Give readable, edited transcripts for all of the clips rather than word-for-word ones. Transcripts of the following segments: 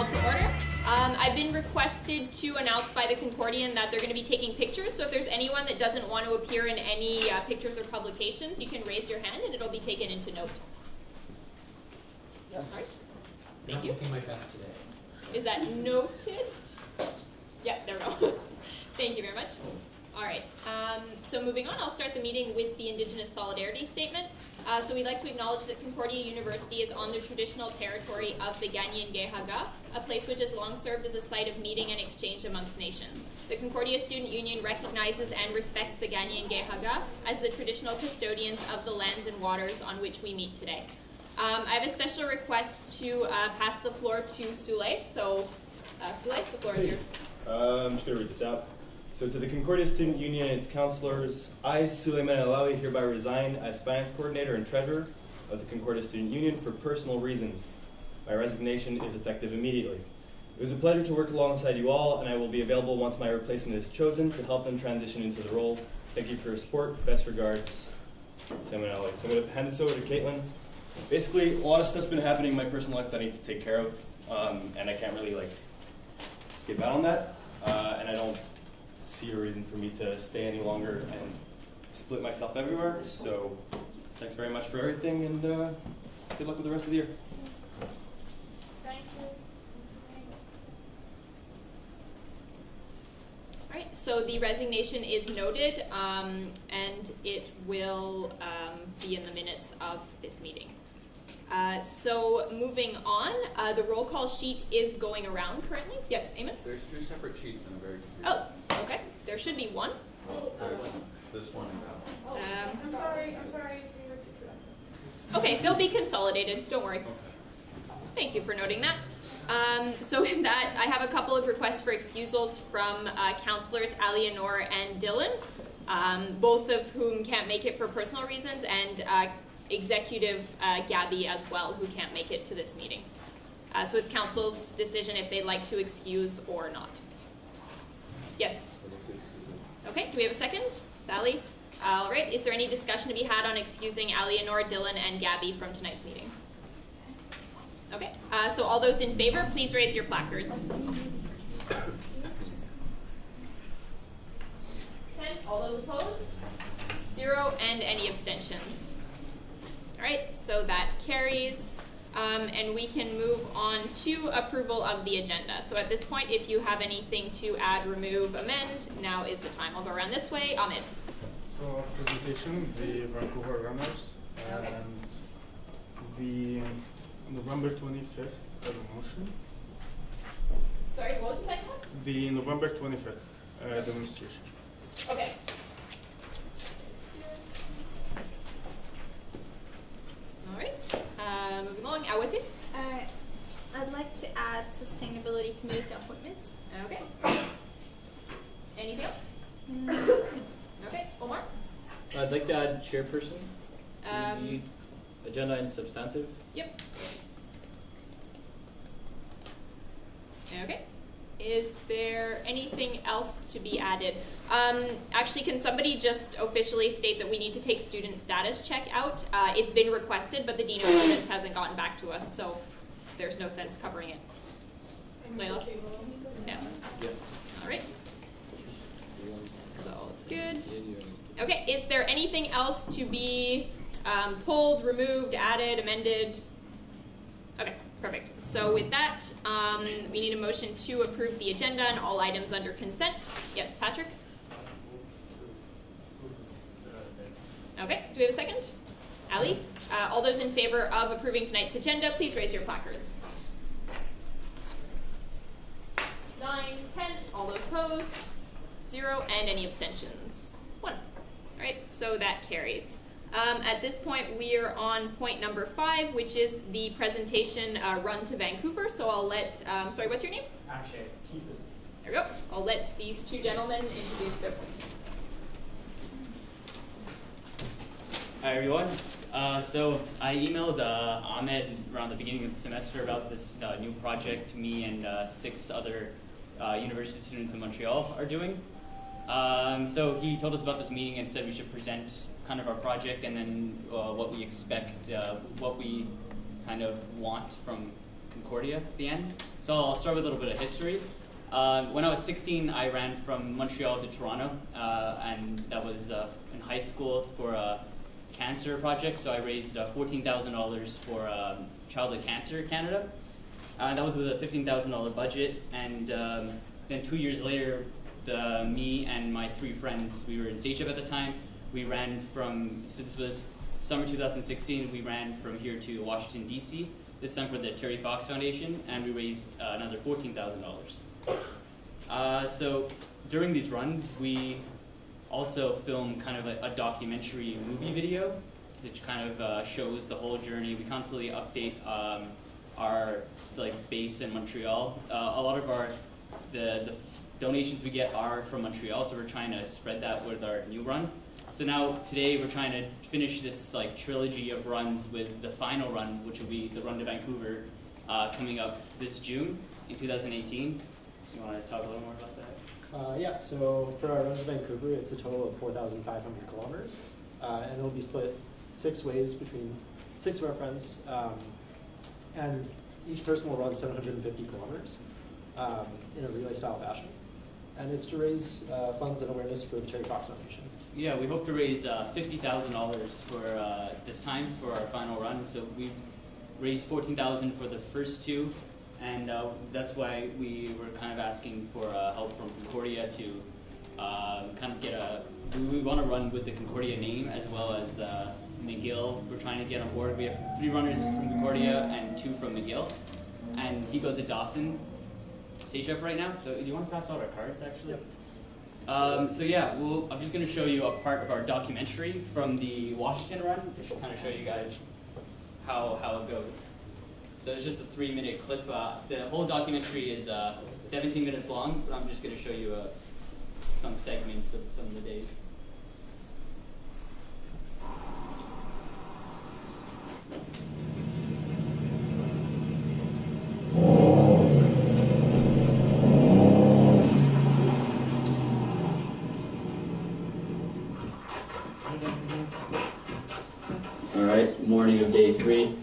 called to order. I've been requested to announce by the Concordian that they're going to be taking pictures, so if there's anyone that doesn't want to appear in any pictures or publications, you can raise your hand and it'll be taken into note. All right. Thank you. I'm looking my best today. Is that noted? Yeah, there we go. Thank you very much. All right, so moving on, I'll start the meeting with the Indigenous Solidarity Statement. So we'd like to acknowledge that Concordia University is on the traditional territory of the Ganyan-Gehaga, a place which has long served as a site of meeting and exchange amongst nations. The Concordia Student Union recognizes and respects the Ganyan-Gehaga as the traditional custodians of the lands and waters on which we meet today. I have a special request to pass the floor to Souley. So, Souley, the floor is yours. I'm just going to read this out. So to the Concordia Student Union and its councillors, I, Suleiman Alawi, hereby resign as Finance Coordinator and Treasurer of the Concordia Student Union for personal reasons. My resignation is effective immediately. It was a pleasure to work alongside you all, and I will be available once my replacement is chosen to help them transition into the role. Thank you for your support. Best regards, Suleiman Alawi. So I'm going to hand this over to Caitlin. Basically, a lot of stuff's been happening in my personal life that I need to take care of, and I can't really skip out on that, and I don't see a reason for me to stay any longer and split myself everywhere. So thanks very much for everything, and good luck with the rest of the year. Thank you. All right, so the resignation is noted, and it will be in the minutes of this meeting. So moving on, the roll call sheet is going around currently. Yes, Eamon? There's two separate sheets and I'm very confused. Oh, okay. There should be one. There's this one and that. I'm sorry. Okay, they'll be consolidated. Don't worry. Okay. Thank you for noting that. So in that, I have a couple of requests for excusals from councillors Alianor and Dylan, both of whom can't make it for personal reasons, and Executive Gabby as well, who can't make it to this meeting. So it's council's decision if they'd like to excuse or not. Yes? Okay, do we have a second? Sally? All right, is there any discussion to be had on excusing Alianor, Dylan, and Gabby from tonight's meeting? Okay, so all those in favor, please raise your placards. 10, all those opposed? 0, and any abstentions? All right, so that carries, and we can move on to approval of the agenda. So at this point, if you have anything to add, remove, amend, now is the time. I'll go around this way. Ahmed. So presentation, the Vancouver Runners, and the November 25th as a motion. Sorry, what was the second one? The November 25th demonstration. Okay. All right, moving along, Awati. I'd like to add sustainability committee to appointments. Okay. Anything else? That's it. Okay, Omar. I'd like to add chairperson to the agenda and substantive. Yep. Okay. Is there anything else to be added? Actually, can somebody just officially state that we need to take student status check out? It's been requested, but the Dean of Students hasn't gotten back to us, so there's no sense covering it. Layla? Yeah. All right. So good. Okay, is there anything else to be pulled, removed, added, amended? Okay. Perfect. So with that, we need a motion to approve the agenda and all items under consent. Yes, Patrick? Okay, do we have a second? Ali? All those in favor of approving tonight's agenda, please raise your placards. 9, 10, all those opposed, 0, and any abstentions? 1. All right, so that carries. At this point, we are on point number 5, which is the presentation run to Vancouver. So I'll let, sorry, what's your name? Akshay, Keyston. There we go. I'll let these two gentlemen introduce their point. Hi, everyone. So I emailed Ahmed around the beginning of the semester about this new project me and 6 other university students in Montreal are doing. So he told us about this meeting and said we should present kind of our project and then what we expect, what we kind of want from Concordia at the end. So I'll start with a little bit of history. When I was 16, I ran from Montreal to Toronto, and that was in high school for a cancer project. So I raised $14,000 for Childhood Cancer Canada. That was with a $15,000 budget, and then 2 years later, me and my 3 friends, we were in CHF at the time, we ran from, so this was summer 2016, we ran from here to Washington, D.C., this time for the Terry Fox Foundation, and we raised another $14,000. So during these runs, we also film kind of a documentary movie video, which kind of shows the whole journey. We constantly update our base in Montreal. A lot of the donations we get are from Montreal, so we're trying to spread that with our new run. So now today we're trying to finish this trilogy of runs with the final run, which will be the Run to Vancouver, coming up this June in 2018. You want to talk a little more about that? Yeah, so for our Run to Vancouver, it's a total of 4,500 kilometers, and it'll be split 6 ways between 6 of our friends, and each person will run 750 kilometers in a relay-style fashion, and it's to raise funds and awareness for the Terry Fox Foundation. Yeah, we hope to raise $50,000 for this time for our final run. So we've raised $14,000 for the first 2. And that's why we were kind of asking for help from Concordia to kind of get we want to run with the Concordia name as well as McGill. We're trying to get on board. We have 3 runners from Concordia and 2 from McGill. And he goes to Dawson, CHF right now. So do you want to pass out our cards actually? Yep. So yeah, I'm just going to show you a part of our documentary from the Washington run, which will kind of show you guys how it goes. So it's just a 3-minute clip. The whole documentary is 17 minutes long, but I'm just going to show you some segments of some of the days. All right, morning of day 3.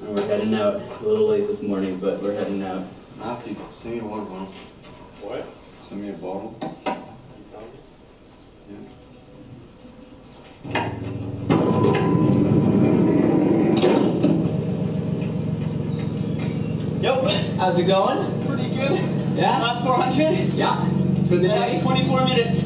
We're heading out a little late this morning, but we're heading out. Matthew, send me a water bottle. What? Send me a bottle. Yeah. Yo, how's it going? Pretty good. Yeah? Last 400? Yeah. For the day? 24 minutes.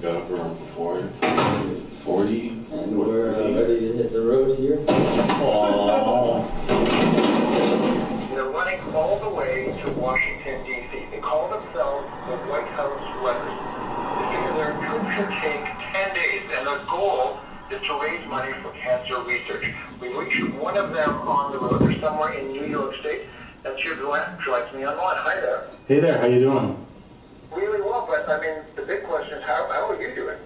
Got up around 40. And we're ready to hit the road here. Oh. They're running all the way to Washington, D.C. They call themselves the White House Runners. They figure their trip should take 10 days, and their goal is to raise money for cancer research. We reached one of them on the road. They're somewhere in New York State. That's your Glenn, joins me online. Hi there. Hey there, how you doing? Really well, but I mean, the big question is, how are you doing?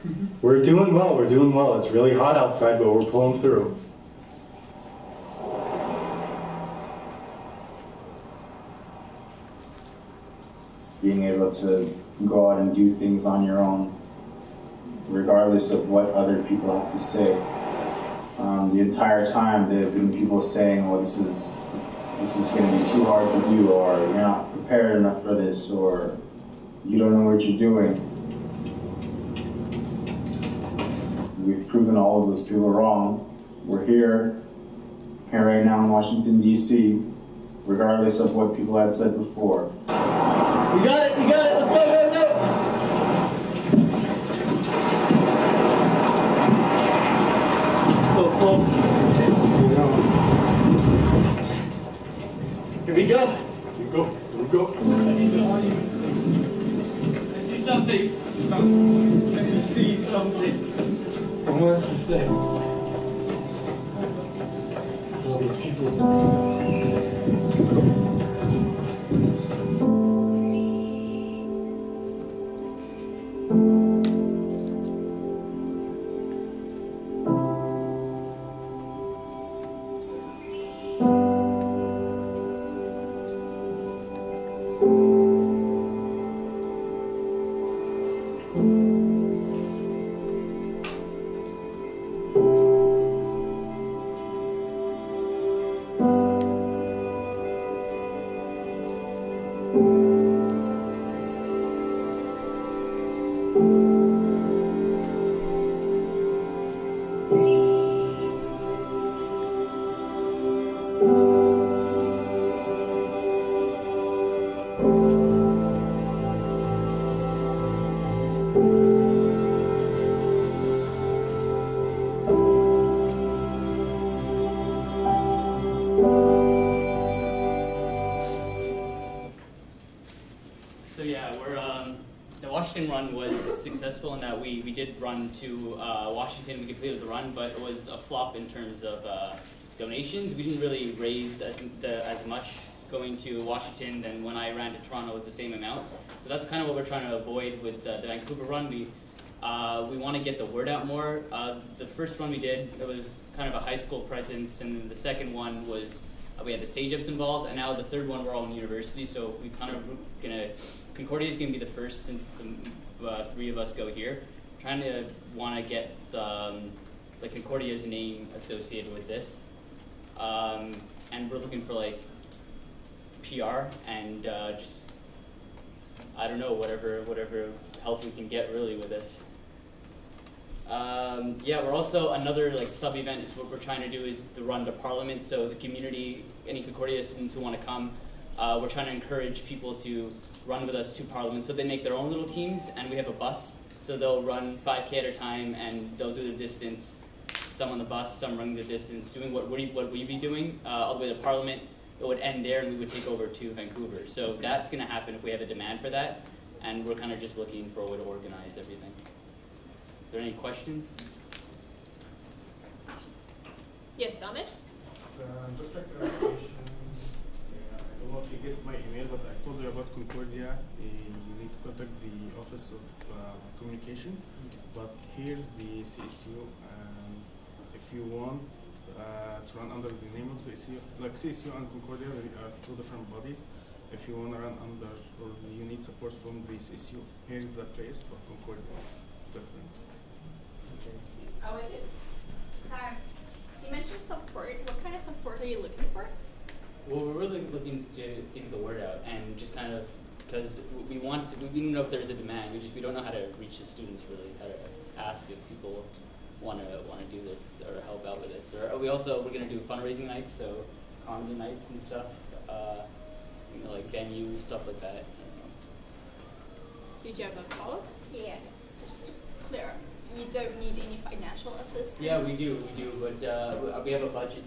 We're doing well, It's really hot outside, but we're pulling through. Being able to go out and do things on your own, regardless of what other people have to say. The entire time there have been people saying, well, this is going to be too hard to do, or you're not prepared enough for this, or you don't know what you're doing. We've proven all of those people wrong. We're here right now in Washington, D.C., regardless of what people had said before. We got it, let's go. So close. Here we go. I see something. Can you see something? Almost the thing. All these people. Washington run was successful in that we did run to Washington. We completed the run, but it was a flop in terms of donations. We didn't really raise as much going to Washington than when I ran to Toronto was the same amount. So that's kind of what we're trying to avoid with the Vancouver run. We want to get the word out more. The first one we did, it was kind of a high school presence, and then the second one was we had the Sage-Ups involved, and now the third one we're all in university, so we kind of Concordia is going to be the first since the three of us go here. Trying to want to get the Concordia's name associated with this. And we're looking for like PR and just, I don't know, whatever help we can get really with this. Yeah, we're also, another like sub-event is what we're trying to do is the run to Parliament. So the community, any Concordia students who want to come, we're trying to encourage people to run with us to Parliament. So they make their own little teams, and we have a bus. So they'll run 5K at a time, and they'll do the distance. Some on the bus, some running the distance, doing what we'd be doing all the way to Parliament. It would end there, and we would take over to Vancouver. So that's going to happen if we have a demand for that, and we're kind of just looking for a way to organize everything. Is there any questions? Yes, Ahmed? Just like clarification, I don't know if you get my email, but I told you about Concordia. You need to contact the Office of Communication, but here the CSU, if you want to run under the name of the CSU, like CSU and Concordia, they are two different bodies. If you want to run under, or you need support from the CSU, here is the place, but Concordia is different. Oh, is it? You mentioned support. What kind of support are you looking for? Well, we're really looking to get the word out, and just kind of, because we don't know if there's a demand. We don't know how to reach the students really, how to ask if people want to do this or help out with this. Or we're going to do fundraising nights, so comedy nights and stuff, you know, like venues, stuff like that. Did you have a follow-up? Yeah. Just to clear up, you don't need any financial assistance? Yeah, we do, but we have a budget.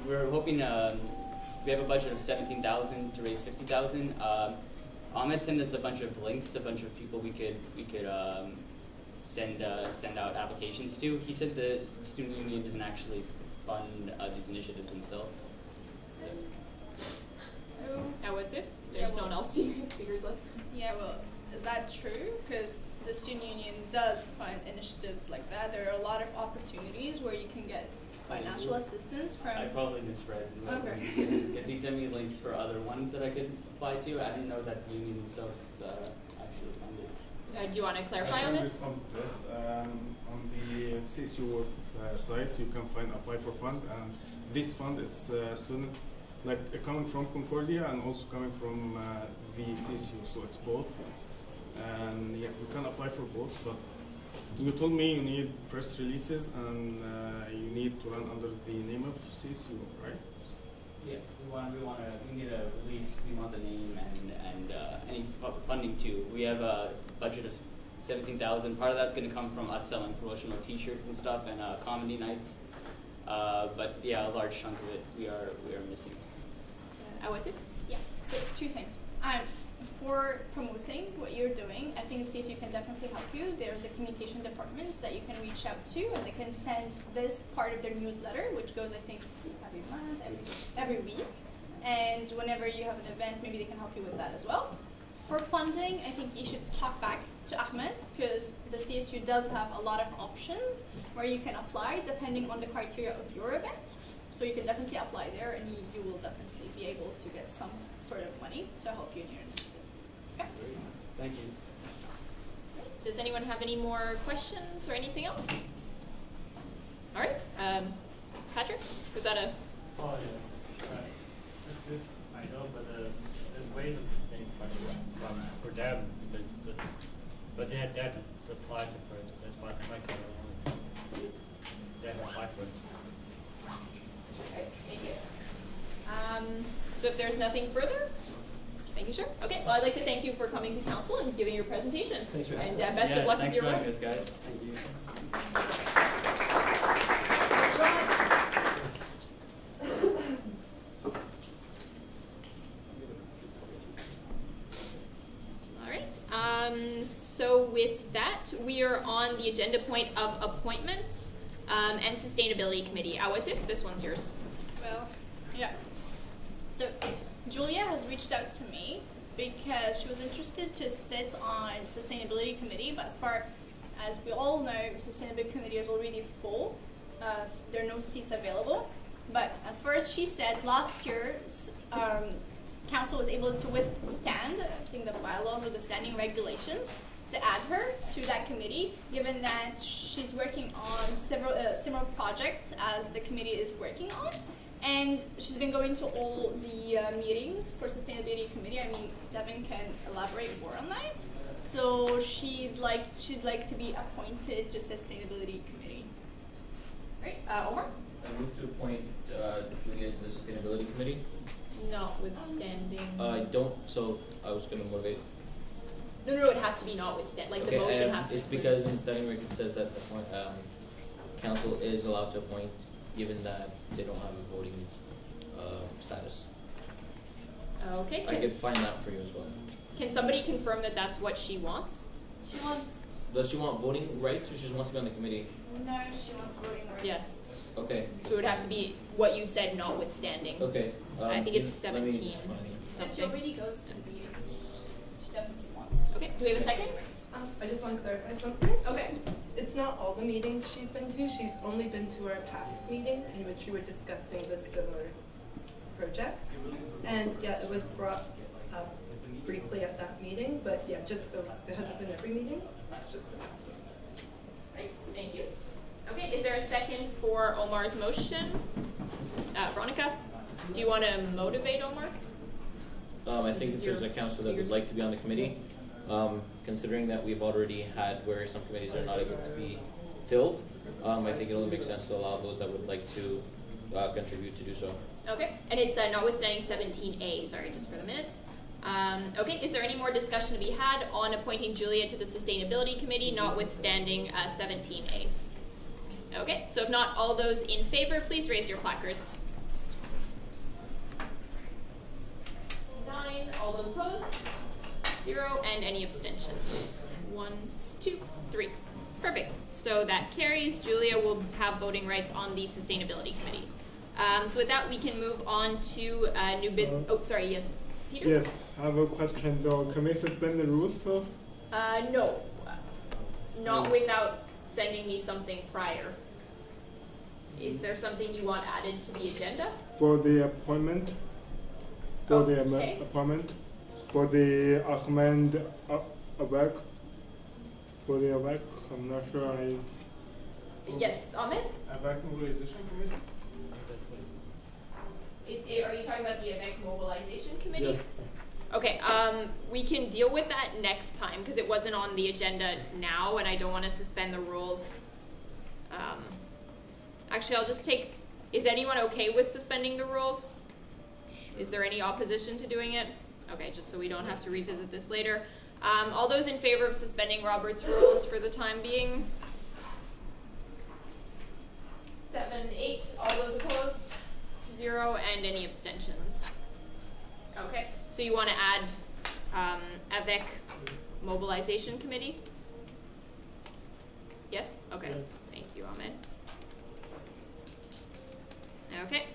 We're hoping we have a budget of $17,000 to raise $50,000. Ahmed sent us a bunch of links, a bunch of people we could send out applications to. He said the student union doesn't actually fund these initiatives themselves. Now what's it? There's no one else speakers list. Yeah, well, is that true? Because the student union does fund initiatives like that. There are a lot of opportunities where you can get financial assistance from... I probably misread. Okay. Because he sent me links for other ones that I could apply to. I didn't know that the union themselves actually funded. Do you want to clarify on I it? can respond to this. On the CSU site, you can find apply for fund, and this fund, it's student, like coming from Concordia and also coming from the CSU, so it's both. And yeah, you can apply for both, but you told me you need press releases and you need to run under the name of CSU, right? Yeah, we need a release. We want the name and any funding too. We have a budget of $17,000. Part of that's going to come from us selling promotional T-shirts and stuff and comedy nights. But yeah, a large chunk of it we are missing. What's it? Yeah. So 2 things. For promoting what you're doing, I think CSU can definitely help you. There's a communication department that you can reach out to, and they can send this part of their newsletter, which goes, I think, every month, every week. And whenever you have an event, maybe they can help you with that as well. For funding, I think you should talk back to Ahmed, because the CSU does have a lot of options where you can apply depending on the criteria of your event. So you can definitely apply there, and you will definitely be able to get some sort of money to help you in your initiative. Okay. Thank you. Does anyone have any more questions or anything else? All right. Patrick, was that a... Oh, yeah. I know, but the way of being funny for them, but they had to apply for it. That's why they had to apply for it. Okay, thank you. So if there's nothing further, thank you, sir. Okay, well, I'd like to thank you for coming to council and giving your presentation. Thanks for having us. And best of luck with your work. Thanks for having us, guys. Thank you. All right, we are on the agenda point of appointments and sustainability committee. Awatif, this one's yours. Well, yeah. So Julia has reached out to me because she was interested to sit on sustainability committee, but as we all know, sustainability committee is already full. There are no seats available. But as far as she said, last year, council was able to withstand, I think, the bylaws or the standing regulations to add her to that committee, given that she's working on several similar projects as the committee is working on. And she's been going to all the meetings for sustainability committee. I mean, Devin can elaborate more on that. So she'd like to be appointed to sustainability committee. Great. Omar? I move to appoint Julia to the sustainability committee. Notwithstanding. So I was going to motivate. No, it has to be notwithstanding. Like the motion has to be. It's because in standing reg it says that the council is allowed to appoint, given that they don't have a voting status. Okay. I could find that for you as well. Can somebody confirm that that's what she wants? She wants. Does she want voting rights, or she just wants to be on the committee? No, she wants voting rights. Yes. Okay. So it would have to be what you said, notwithstanding. Okay. I think it's 17. And she already goes to the meetings. She definitely wants. Okay. Do we have a second? I just want to clarify something. Okay. It's not all the meetings she's been to. She's only been to our past meeting in which we were discussing this similar project. And yeah, it was brought up briefly at that meeting, but yeah, just so it hasn't been every meeting. It's just the past one. Right. Thank you. Okay. Is there a second for Omar's motion? Veronica, do you want to motivate Omar? I think if there's a council that would like to be on the committee, considering that we've already had where some committees are not able to be filled, I think it'll make sense to allow those that would like to contribute to do so. Okay, and it's notwithstanding 17A, sorry, just for the minutes. Okay, is there any more discussion to be had on appointing Julia to the Sustainability Committee, notwithstanding 17A? Okay, so if not, all those in favor, please raise your placards. 9, all those opposed? 0, and any abstentions? 1, 2, 3. Perfect. So that carries. Julia will have voting rights on the Sustainability Committee. So with that, we can move on to new business. Oh, sorry. Yes, Peter? Yes, I have a question though. Can we suspend the rules, though? No. Not without sending me something prior. Is there something you want added to the agenda? For the appointment? For the appointment? For the Ahmed Abek? For the Abek? I'm not sure I... Yes, Ahmed? AVAC Mobilization Committee? Are you talking about the AVAC Mobilization Committee? Yes. Okay, we can deal with that next time because it wasn't on the agenda now and I don't want to suspend the rules. Actually, I'll just take, is anyone okay with suspending the rules? Sure. Is there any opposition to doing it? Okay, just so we don't have to revisit this later. All those in favor of suspending Robert's rules for the time being? 7, 8, all those opposed? 0, and any abstentions? Okay, so you want to add AVEC Mobilization Committee? Yes? Okay, thank you, Ahmed. Okay.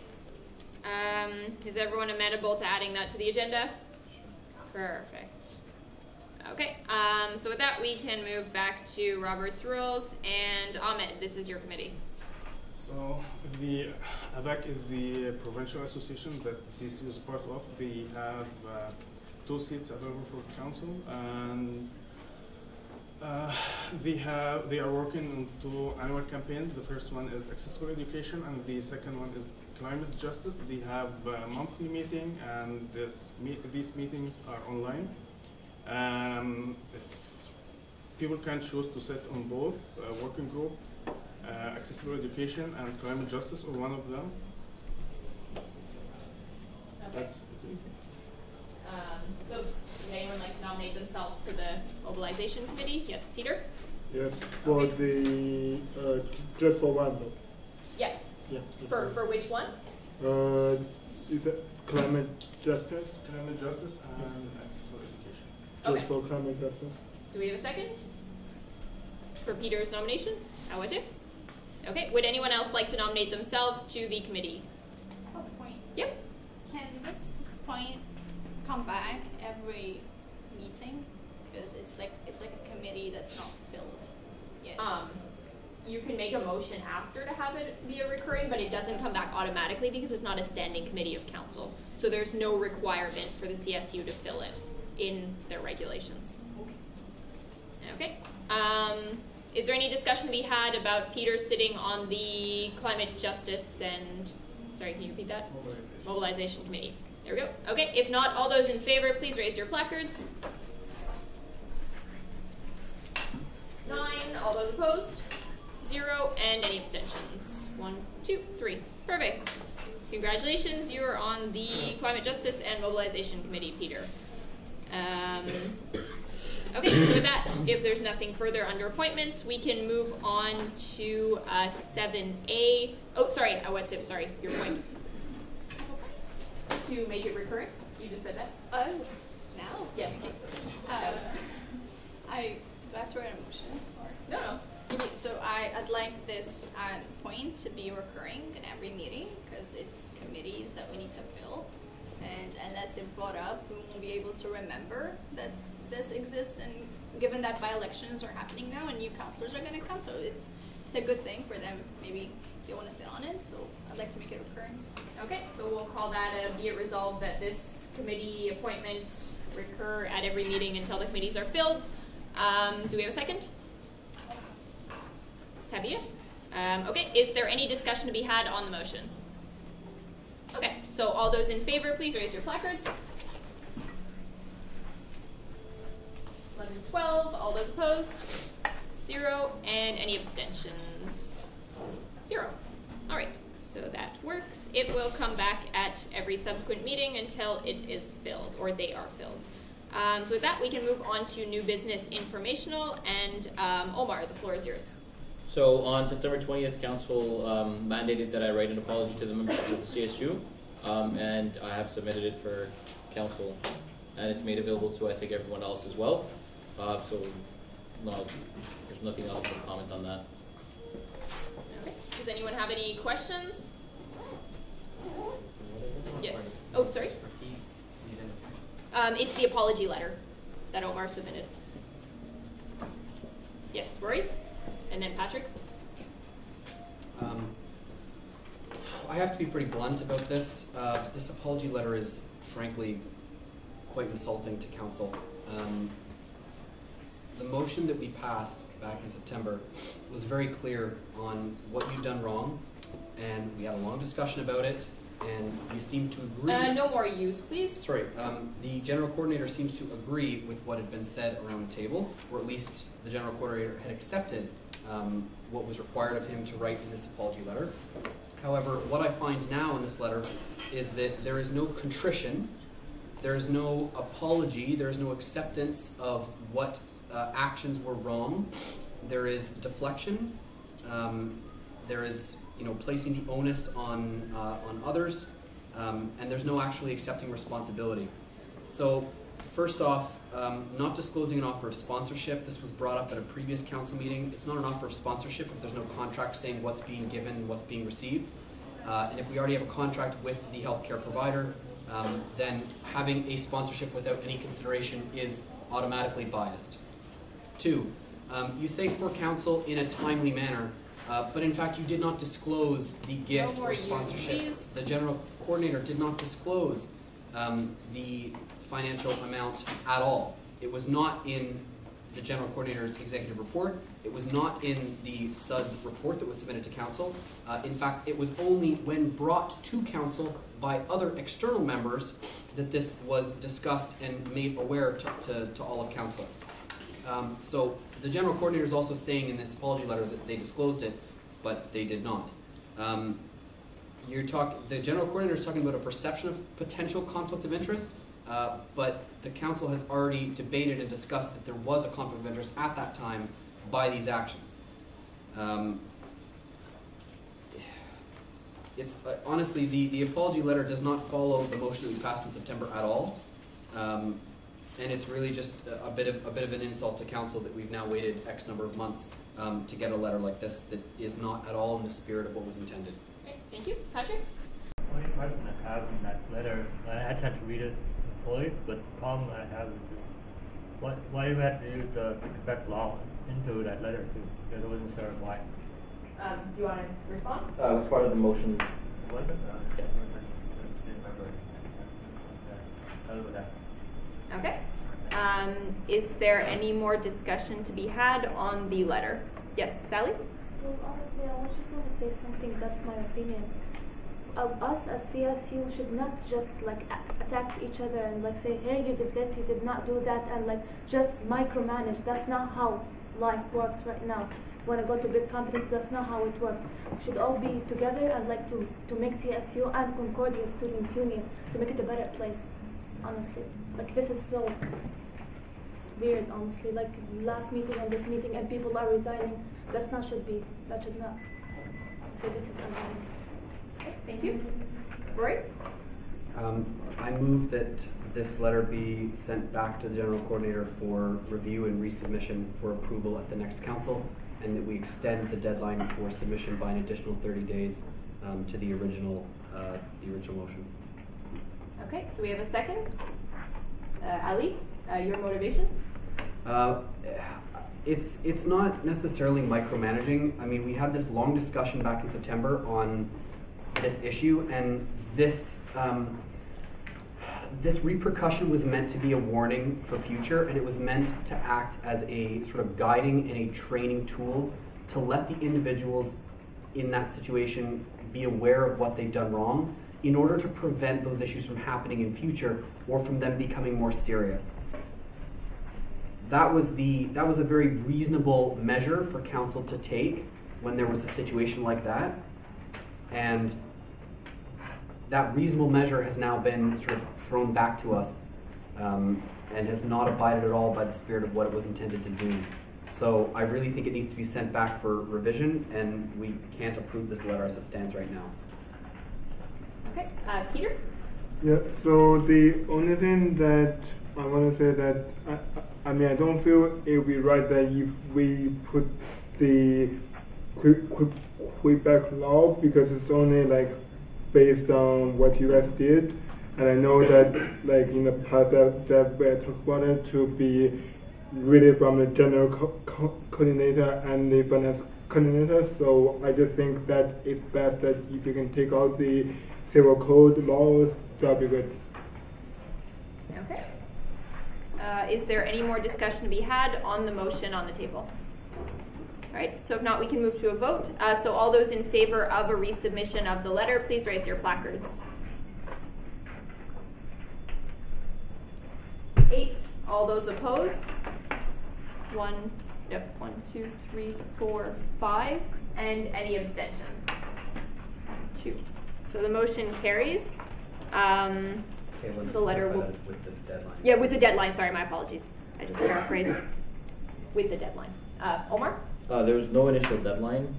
Is everyone amenable to adding that to the agenda? Perfect. Okay, so with that, we can move back to Robert's Rules, and Ahmed, this is your committee. So the AVAC is the provincial association that the CSU is part of. They have 2 seats available for council, and they are working on 2 annual campaigns. The first one is accessible education, and the second one is climate justice. They have a monthly meeting, and these meetings are online. If people can choose to sit on both working group, accessible education and climate justice, or one of them. Okay. That's so would anyone like to nominate themselves to the mobilization committee? Yes, Peter? Yes, for the, just for one though. Yes. Yeah. For which one? Is it climate justice? climate justice and accessible education. Just for climate justice. Do we have a second? for Peter's nomination? Awatif? Okay, would anyone else like to nominate themselves to the committee? Oh, point. Yep. Can this point come back every meeting? Because it's like a committee that's not filled yet. You can make a motion after to have it be a recurring, but it doesn't come back automatically because it's not a standing committee of council. So there's no requirement for the CSU to fill it in their regulations. Okay. Is there any discussion to be had about Peter sitting on the climate justice and, sorry, can you repeat that? Mobilization committee. There we go. Okay, if not, all those in favor, please raise your placards. 9, all those opposed? 0, and any abstentions? 1, 2, 3. Perfect. Congratulations, you are on the Climate Justice and Mobilization Committee, Peter. Okay, so with that, if there's nothing further under appointments, we can move on to 7A. Oh, sorry, Awatif, sorry, your point. To make it recurrent? You just said that? Oh, now? Yes. Do I have to write a motion? Or? No. Okay, so I'd like this point to be recurring in every meeting because it's committees that we need to fill, and unless it's brought up, we won't be able to remember that this exists. And given that by-elections are happening now and new councillors are going to come, so it's a good thing for them. Maybe they want to sit on it, so I'd like to make it recurring. Okay, so we'll call that be it resolved that this committee appointment recur at every meeting until the committees are filled. Do we have a second? Tabia? Okay, is there any discussion to be had on the motion? Okay, so all those in favor, please raise your placards. 11, 12, all those opposed? 0, and any abstentions? 0. All right, so that works. It will come back at every subsequent meeting until it is filled, or they are filled. So with that, we can move on to new business informational, and Omar, the floor is yours. So on September 20th, Council mandated that I write an apology to the members of the CSU, and I have submitted it for Council, and it's made available to, I think, everyone else as well. So there's nothing else to comment on that. Okay. Does anyone have any questions? Yes. Oh, sorry. It's the apology letter that Omar submitted. Yes, Rory? And then Patrick? I have to be pretty blunt about this. This apology letter is, frankly, quite insulting to council. The motion that we passed back in September was very clear on what you've done wrong, and we had a long discussion about it, and you seem to agree. No more use, please. Sorry, the general coordinator seems to agree with what had been said around the table, or at least the general coordinator had accepted what was required of him to write in this apology letter. However, what I find now in this letter is that there is no contrition, there is no apology, there is no acceptance of what actions were wrong. There is deflection. There is, placing the onus on others, and there's no actually accepting responsibility. So, first off, not disclosing an offer of sponsorship. This was brought up at a previous council meeting. It's not an offer of sponsorship if there's no contract saying what's being given, what's being received. And if we already have a contract with the healthcare provider, then having a sponsorship without any consideration is automatically biased. 2, you say for council in a timely manner, but in fact you did not disclose the gift or sponsorship. The general coordinator did not disclose the financial amount at all. It was not in the general coordinator's executive report. It was not in the SUD's report that was submitted to council. In fact, it was only when brought to council by other external members that this was discussed and made aware to all of council. So the general coordinator is also saying in this apology letter that they disclosed it, but they did not. The general coordinator is talking about a perception of potential conflict of interest, but the council has already debated and discussed that there was a conflict of interest at that time by these actions. It's honestly, the apology letter does not follow the motion that we passed in September at all. And it's really just a bit of an insult to council that we've now waited X number of months to get a letter like this that is not at all in the spirit of what was intended. Okay, thank you. Patrick? Only question I have in that letter, I had time to read it fully, but the problem I have is just why you had to use the Quebec law into that letter too, because I wasn't sure why. Do you want to respond? It was part of the motion. Was it? Yeah. I didn't remember. Other than that. Okay. Is there any more discussion to be had on the letter? Yes, Sally? Well, honestly, I just want to say something. That's my opinion. Us as CSU should not just like attack each other and like say, hey, you did this, you did not do that, and like just micromanage. That's not how life works right now. Want to go to big companies, that's not how it works. We should all be together and like to make CSU and Concordia Student Union to make it a better place. Honestly, like this is so weird. Honestly, like last meeting and this meeting, and people are resigning. That should not. So this is annoying. Okay, thank you. Roy? I move that this letter be sent back to the general coordinator for review and resubmission for approval at the next council, and that we extend the deadline for submission by an additional 30 days to the original motion. Okay, do we have a second? Ali, your motivation? It's not necessarily micromanaging. I mean, we had this long discussion back in September on this issue, and this repercussion was meant to be a warning for future, and it was meant to act as a sort of guiding and a training tool to let the individuals in that situation be aware of what they've done wrong in order to prevent those issues from happening in future or from them becoming more serious. That was a very reasonable measure for council to take when there was a situation like that, and that reasonable measure has now been sort of thrown back to us and has not abided at all by the spirit of what it was intended to do. So I really think it needs to be sent back for revision, and we can't approve this letter as it stands right now. Okay, Peter? Yeah, so the only thing that I want to say that, I mean, I don't feel it would be right that if we put the Quebec law, because it's only like based on what you guys did, and I know that like in the past that we talked about it to be really from the general coordinator and the finance coordinator, so I just think that it's best that if you can take out the civil code laws, that'd be good. Okay. Is there any more discussion to be had on the motion on the table? All right, so if not, we can move to a vote. So all those in favor of a resubmission of the letter, please raise your placards. 8. All those opposed? 1, 2, 3, 4, 5. And any abstentions? 2. So the motion carries. The letter will... with the deadline. Yeah, with the deadline. Sorry, my apologies. I just paraphrased. With the deadline. Omar? There was no initial deadline.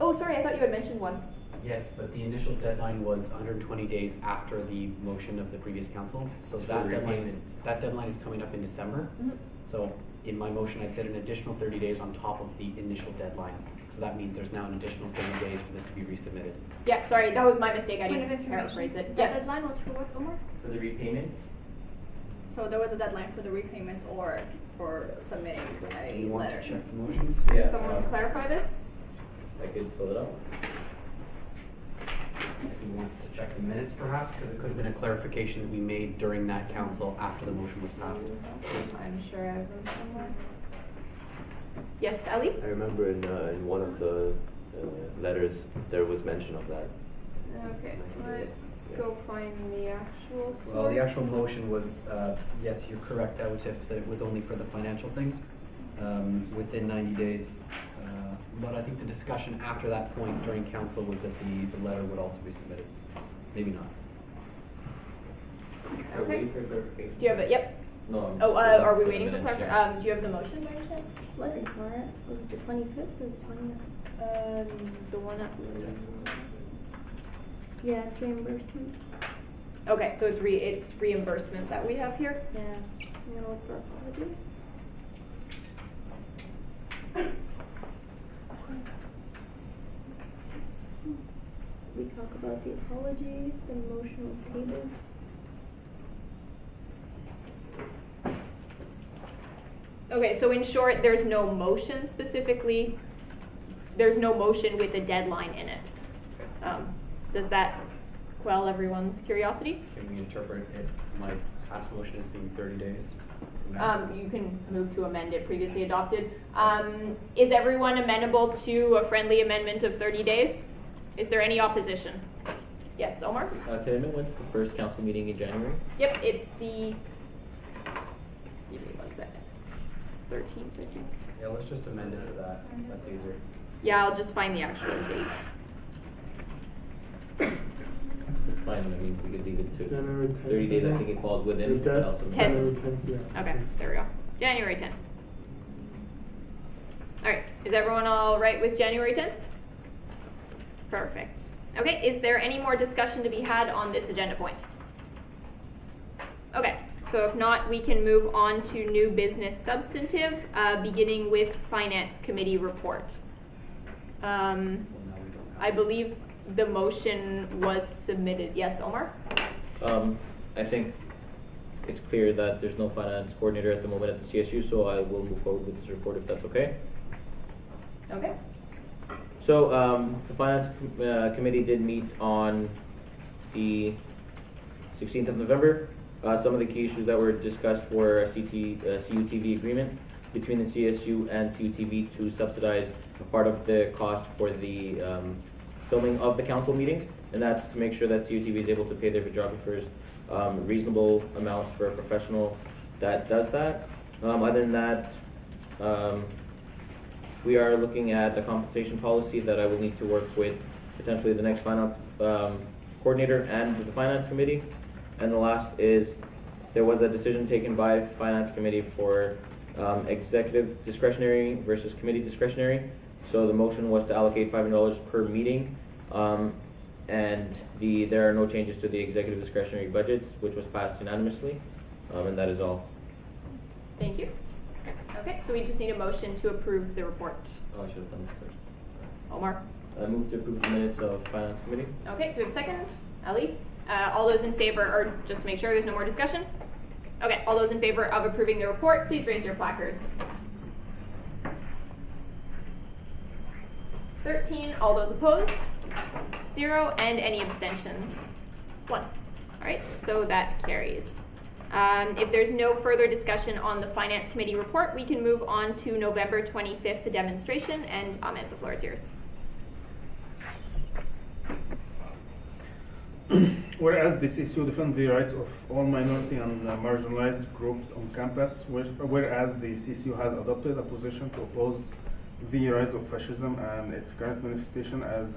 Oh, sorry, I thought you had mentioned one. Yes, but the initial deadline was 120 days after the motion of the previous council. So that deadline is coming up in December. Mm-hmm. So in my motion, I'd said an additional 30 days on top of the initial deadline. So that means there's now an additional 30 days for this to be resubmitted. Yeah, sorry, that was my mistake. I didn't paraphrase it. The Yes. deadline was for what, Omar? For the repayment? So there was a deadline for the repayment or for submitting a You want letter? to check the motions? Can someone clarify this? I could pull it up. If you want to check the minutes perhaps, because it could have been a clarification that we made during that council after the motion was passed. I'm sure I wrote somewhere. Yes, Ali? I remember in one of the letters there was mention of that. Okay, let's go find the actual source. Well, the actual motion was, yes, you're correct, Aoutif, that it was only for the financial things within 90 days. But I think the discussion after that point during council was that the letter would also be submitted. Maybe not. Okay. For clarification. Do you have it? Yep. No. Are we waiting for clarification? Do you have the motion by any chance? Letter, Mara, was it the 25th or the 20th? The one up. Yeah, it's reimbursement. Okay, so it's reimbursement that we have here? Yeah. I'm gonna look for apology. We talk about the apology, the motion was tabled. Okay, so in short, there's no motion specifically. There's no motion with a deadline in it. Does that quell everyone's curiosity? Can we interpret it, my past motion as being 30 days? You can move to amend it previously adopted. Is everyone amenable to a friendly amendment of 30 days? Is there any opposition? Yes, Omar? Can I know when's the first council meeting in January? Yep, it's the, give me 1 second. 13th, I think. Yeah, let's just amend it to that. That's easier. Yeah, I'll just find the actual date. It's fine, I mean, we could leave it to January 10th. 30 days, I think it falls within, but also. 10th. Yeah. Okay, there we go. January 10th. Alright, is everyone all right with January 10th? Perfect. Okay, is there any more discussion to be had on this agenda point? Okay, so if not, we can move on to new business substantive, beginning with Finance Committee report. I believe the motion was submitted. Yes, Omar? I think it's clear that there's no finance coordinator at the moment at the CSU, so I will move forward with this report if that's okay. Okay. So the Finance Committee did meet on the 16th of November. Some of the key issues that were discussed were a CUTV agreement between the CSU and CUTV to subsidize a part of the cost for the filming of the council meetings, and that's to make sure that CUTV is able to pay their videographers reasonable amount for a professional that does that. Other than that, we are looking at a compensation policy that I will need to work with potentially the next finance coordinator and the finance committee. And the last is there was a decision taken by finance committee for executive discretionary versus committee discretionary. So the motion was to allocate $500 per meeting, and there are no changes to the executive discretionary budgets, which was passed unanimously, and that is all. Thank you. Okay, so we just need a motion to approve the report. Oh, I should have done this first. Omar? I move to approve the minutes of finance committee. Okay, do we have a second? Ali? All those in favor, or just to make sure there's no more discussion? Okay, all those in favor of approving the report, please raise your placards. 13, all those opposed? 0, and any abstentions? 1. All right, so that carries. If there's no further discussion on the Finance Committee report, we can move on to November 25th demonstration, and Ahmed, the floor is yours. Whereas this issue defends the rights of all minority and marginalized groups on campus, whereas the CSU has adopted a position to oppose the rise of fascism and its current manifestation as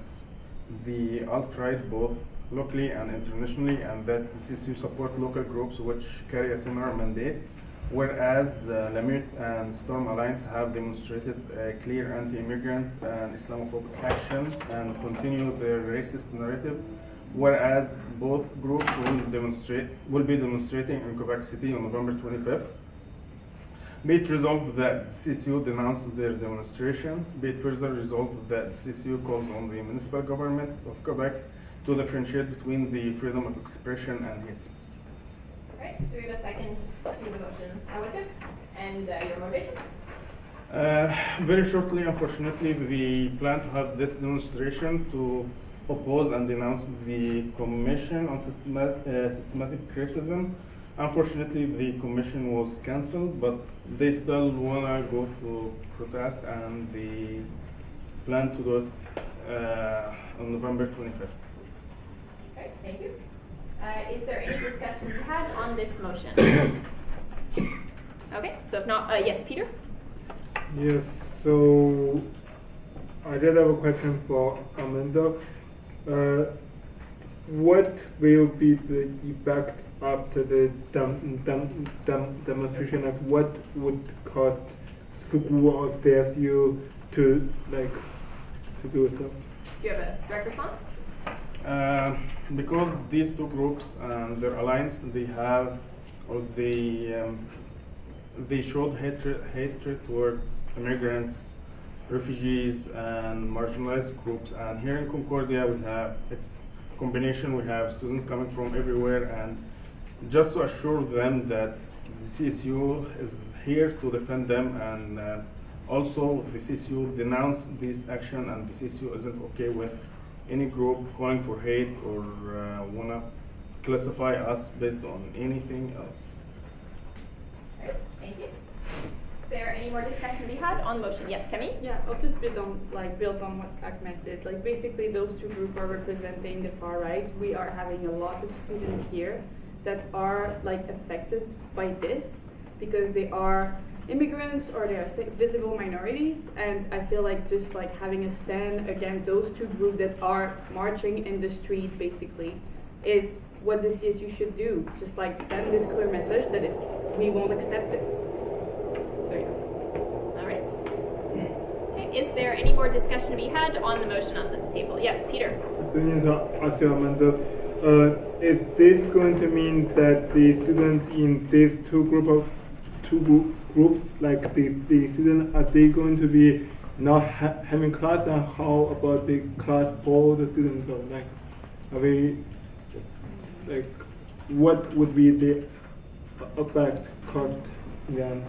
the alt-right both locally and internationally, and that the CSU support local groups which carry a similar mandate, whereas Lamut and Storm Alliance have demonstrated clear anti-immigrant and Islamophobic actions and continue their racist narrative, whereas both groups will be demonstrating in Quebec City on November 25th. Be it resolved that CSU denounced their demonstration. Be it further resolved that CSU calls on the municipal government of Quebec to differentiate between the freedom of expression and hate speech. All right, do we have a second to the motion? Awita? And your motivation? Very shortly, unfortunately, we plan to have this demonstration to oppose and denounce the Commission on Systematic Racism. Unfortunately, the commission was cancelled, but they still want to go to protest, and they plan to do it on November 25th. Okay, thank you. Is there any discussion you had on this motion? Okay, so if not, yes, Peter? Yes, so I did have a question for Amanda. What will be the effect after the demonstration? Like, what would cause school or CSU to do so? Do you have a direct response? Because these two groups and their alliance, they have, or they showed hatred towards immigrants, refugees, and marginalized groups. And here in Concordia, we have it's combination. We have students coming from everywhere, and just to assure them that the CSU is here to defend them, and also the CSU denounced this action, and the CSU isn't okay with any group calling for hate or wanna classify us based on anything else. All right, thank you. Is there any more discussion to be had on the motion? Yes, Kemi? Yeah, I'll just build on what Ahmed did. Like basically those two groups are representing the far right. We are having a lot of students here that are like affected by this because they are immigrants or they are visible minorities, and I feel like just like having a stand against those two groups that are marching in the street basically is what the CSU should do. Just like send this clear message that we won't accept it. So yeah. All right. Okay, is there any more discussion to be had on the motion on the table? Yes, Peter. Is this going to mean that the students in these two groups, like the students, are they going to be not having class, and how about the class for the students? Or like, are we like, what would be the effect cost then?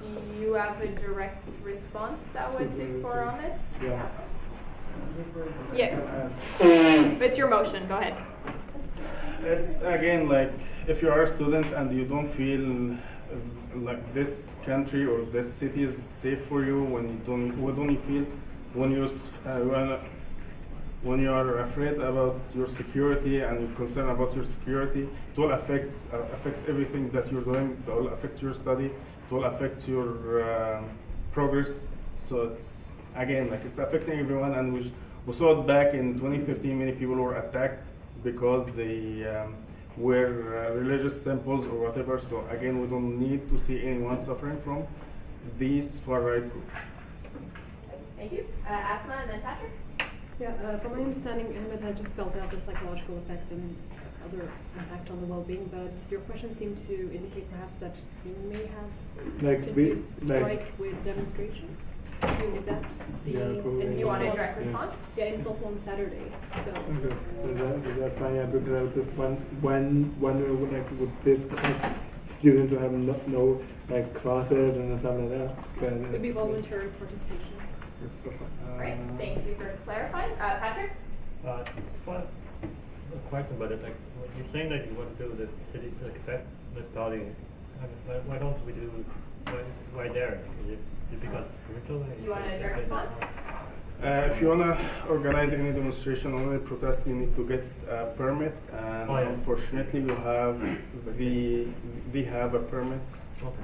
Do you have a direct response, I would say, for Ahmed? Yeah. Yeah. It's your motion. Go ahead. It's again like if you are a student and you don't feel like this country or this city is safe for you, what don't you feel when you are afraid about your security and you're concerned about your security? It will affects everything that you're doing. It will affect your study. It will affect your progress. So it's again like it's affecting everyone, and we saw it back in 2015. Many people were attacked because they wear religious symbols or whatever. So again, we don't need to see anyone suffering from these far-right groups. Thank you. Asma and then Patrick. Yeah, from my understanding, Ahmed had just spelled out the psychological effects and other impact on the well-being, but your question seemed to indicate perhaps that you may have confused strike with demonstration. Is that the... and you want a direct response? Yeah, it's also on Saturday, so... Okay. Is that fine? Yeah, because I was just wondering, like, would this cause students to have no like classes and stuff like that? It would be voluntary participation. Right, thank you for clarifying. Patrick? Just one question about it. Like, you're saying that you want to do the city, like that municipality. Why don't we do why there? Is it because provincial? You want a direct response? If you want to organize any demonstration or any protest, you need to get a permit, and unfortunately, you have they have a permit. Okay.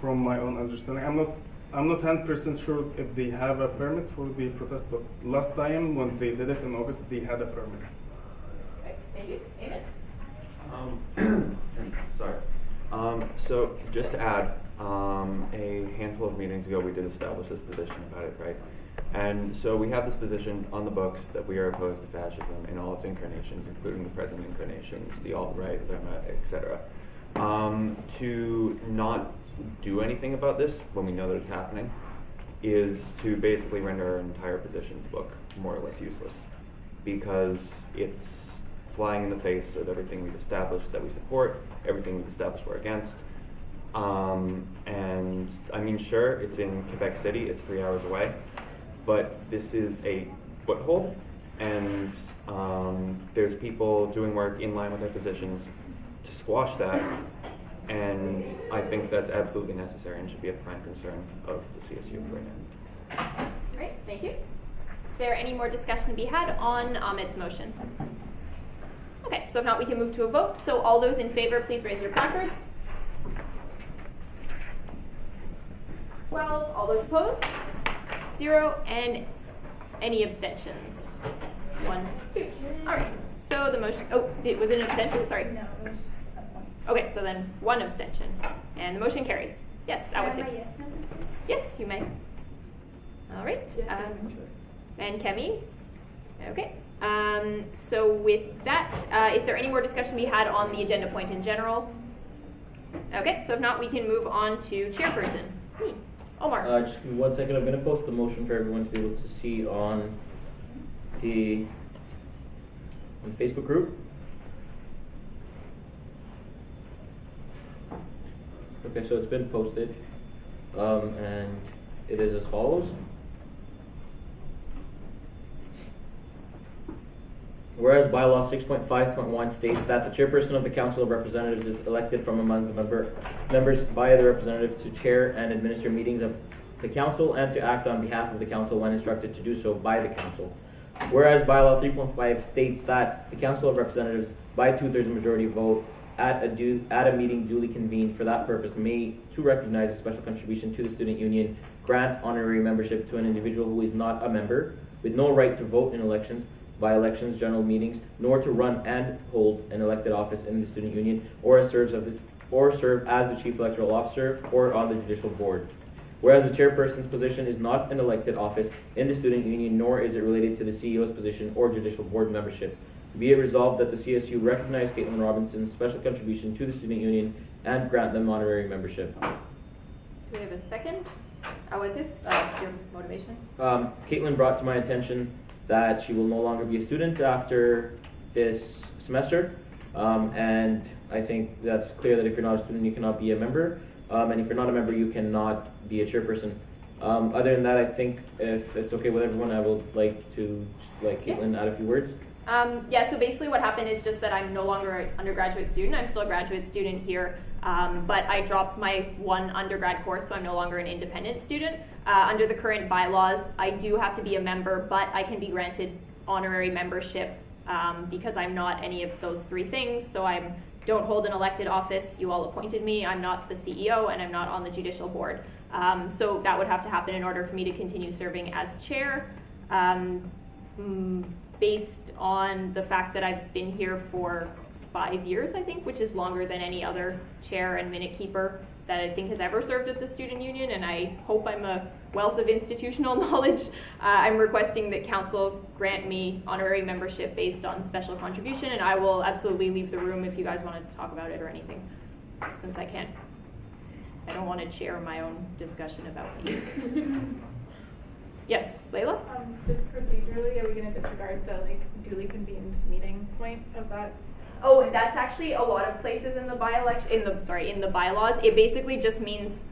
From my own understanding, I'm not 100% sure if they have a permit for the protest, but last time when they did it in August, they had a permit. Okay, thank you. Amen. Sorry. So just to add, a handful of meetings ago, we did establish this position about it, right? And so we have this position on the books that we are opposed to fascism in all its incarnations, including the present incarnations, the alt-right, etc. To not do anything about this when we know that it's happening is to basically render our entire positions book more or less useless, because it's flying in the face of everything we've established that we support, everything we've established we're against. And I mean, sure, it's in Quebec City, it's 3 hours away, but this is a foothold, and there's people doing work in line with their positions to squash that, and I think that's absolutely necessary and should be a prime concern of the CSU right now. Great, thank you. Is there any more discussion to be had on Ahmed's motion? Okay, so if not, we can move to a vote. So all those in favor, please raise your placards. 12. All those opposed? 0. And any abstentions? 1, 2. All right. So the motion. Oh, was it an abstention? Sorry. No, it was just one. Okay, so then 1 abstention, and the motion carries. Yes, I would say. Yes, yes, you may. All right. Yes, I'm sure. And Kemi. Okay. So with that, is there any more discussion to be had on the agenda point in general? Okay, so if not, we can move on to chairperson. Omar. Just give me 1 second. I'm going to post the motion for everyone to be able to see on the Facebook group. Okay, so it's been posted, and it is as follows. Whereas bylaw 6.5.1 states that the chairperson of the Council of Representatives is elected from among the members by the representative to chair and administer meetings of the Council and to act on behalf of the Council when instructed to do so by the Council. Whereas bylaw 3.5 states that the Council of Representatives by 2/3 majority vote at a meeting duly convened for that purpose may, to recognize a special contribution to the student union, grant honorary membership to an individual who is not a member, with no right to vote in elections, by-elections, general meetings, nor to run and hold an elected office in the student union, or serve as the chief electoral officer or on the judicial board. Whereas the chairperson's position is not an elected office in the student union, nor is it related to the CEO's position or judicial board membership. Be it resolved that the CSU recognize Caitlin Robinson's special contribution to the student union and grant them honorary membership. Do we have a second? What's your motivation? Caitlin brought to my attention that she will no longer be a student after this semester, and I think that's clear that if you're not a student, you cannot be a member, and if you're not a member, you cannot be a chairperson. Other than that, I think if it's okay with everyone, I would like to Caitlin add a few words. Yeah, so basically what happened is just that I'm no longer an undergraduate student. I'm still a graduate student here, but I dropped my one undergrad course, so I'm no longer an independent student. Under the current bylaws, I do have to be a member, but I can be granted honorary membership because I'm not any of those three things. So I don't hold an elected office. You all appointed me. I'm not the CEO, and I'm not on the judicial board. So that would have to happen in order for me to continue serving as chair. Based on the fact that I've been here for 5 years, I think, which is longer than any other chair and minute keeper that I think has ever served at the student union, and I hope I'm a wealth of institutional knowledge. I'm requesting that council grant me honorary membership based on special contribution, and I will absolutely leave the room if you guys want to talk about it or anything, since I can't. I don't want to chair my own discussion about me. Yes, Layla? Just procedurally, are we going to disregard the duly convened meeting point of that? Oh, that's actually a lot of places in the in the bylaws. It basically just means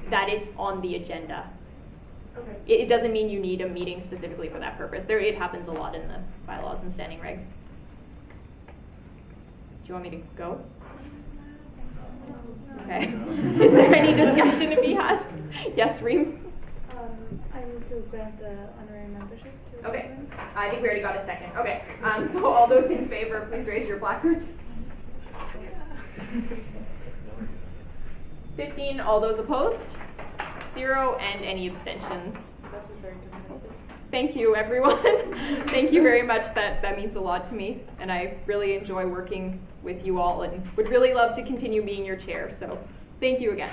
that it's on the agenda. Okay. It doesn't mean you need a meeting specifically for that purpose. It happens a lot in the bylaws and standing regs. Do you want me to go? Okay. Is there any discussion to be had? Yes, Reem? I need to grant the honorary membership. Okay, I think we already got a second. Okay, so all those in favor, please raise your placards. 15, all those opposed? 0, and any abstentions. That was very convincing. Thank you, everyone. Thank you very much. That means a lot to me, and I really enjoy working with you all and would really love to continue being your chair, so thank you again.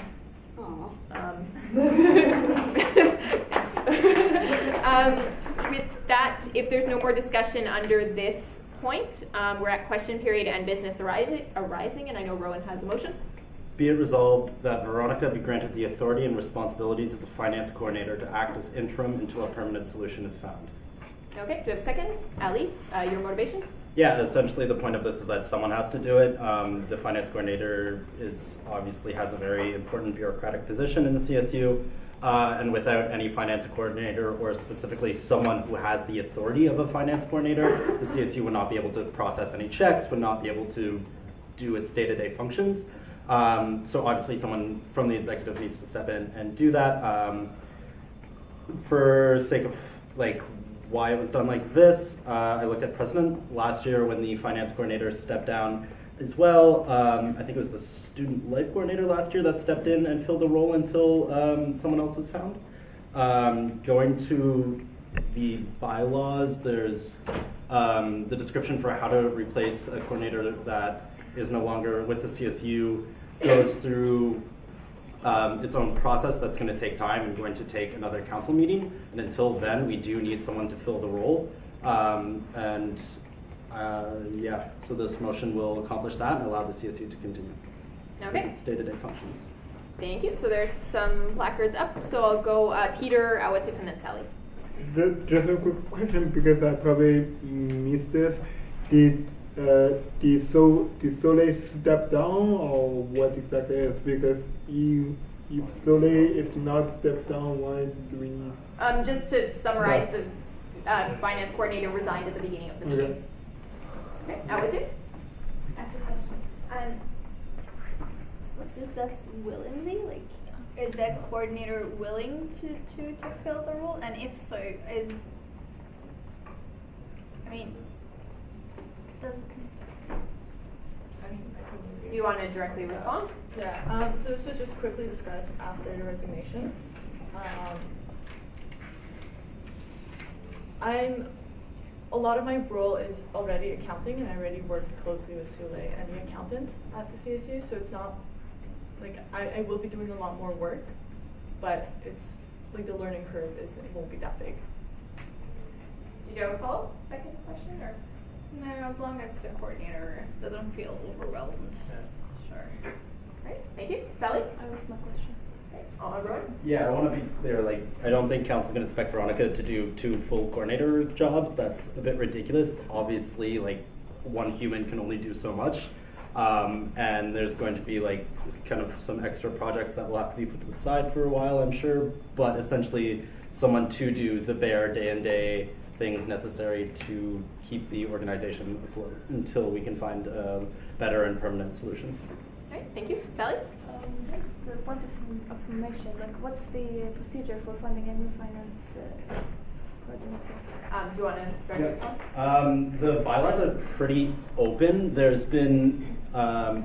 With that, if there's no more discussion under this point, we're at question period and business arising, and I know Rowan has a motion. Be it resolved that Veronica be granted the authority and responsibilities of the finance coordinator to act as interim until a permanent solution is found. Okay, do we have a second? Ali, your motivation? Yeah, essentially the point of this is that someone has to do it. The finance coordinator obviously has a very important bureaucratic position in the CSU, and without any finance coordinator, or specifically someone who has the authority of a finance coordinator, the CSU would not be able to process any checks, would not be able to do its day-to-day functions. So obviously someone from the executive needs to step in and do that. For sake of why it was done like this, I looked at precedent last year when the finance coordinator stepped down as well. I think it was the student life coordinator last year that stepped in and filled the role until someone else was found. Going to the bylaws, there's the description for how to replace a coordinator that is no longer with the CSU goes through its own process that's going to take time and going to take another council meeting. And until then, we do need someone to fill the role. Yeah, so this motion will accomplish that and allow the CSU to continue Okay. its day-to-day functions. Thank you. So there's some placards up. So I'll go Peter, Awatif, and then Sally. Just a quick question, because I probably missed this. Did Soleil step down, or what exactly is? Because if Soleil is not stepped down, why do we need? Just to summarize, the finance coordinator resigned at the beginning of the meeting. Okay, Awatif? I have 2 questions. Was this done willingly? Like, is that coordinator willing to fill the role? And if so, Do you want to directly respond? Yeah, so this was just quickly discussed after the resignation. A lot of my role is already accounting, and I already work closely with Sule and the accountant at the CSU, so it's not, like, I will be doing a lot more work, but it's, like, the learning curve won't be that big. Did you have a follow-up second question, or? No, as long as the coordinator doesn't feel overwhelmed. Sure. Great, thank you. Sally? I was my question. Yeah, I want to be clear, like, I don't think council can expect Veronica to do 2 full coordinator jobs. That's a bit ridiculous. Obviously, like, one human can only do so much. And there's going to be, like, kind of some extra projects that will have to be put to the side for a while, I'm sure. But essentially, someone to do the bare day-and-day things necessary to keep the organization afloat until we can find a better and permanent solution. Okay, thank you. Sally? The point of information, like, what's the procedure for finding a new finance coordinator? Do you want to directly respond? The bylaws are pretty open. There's been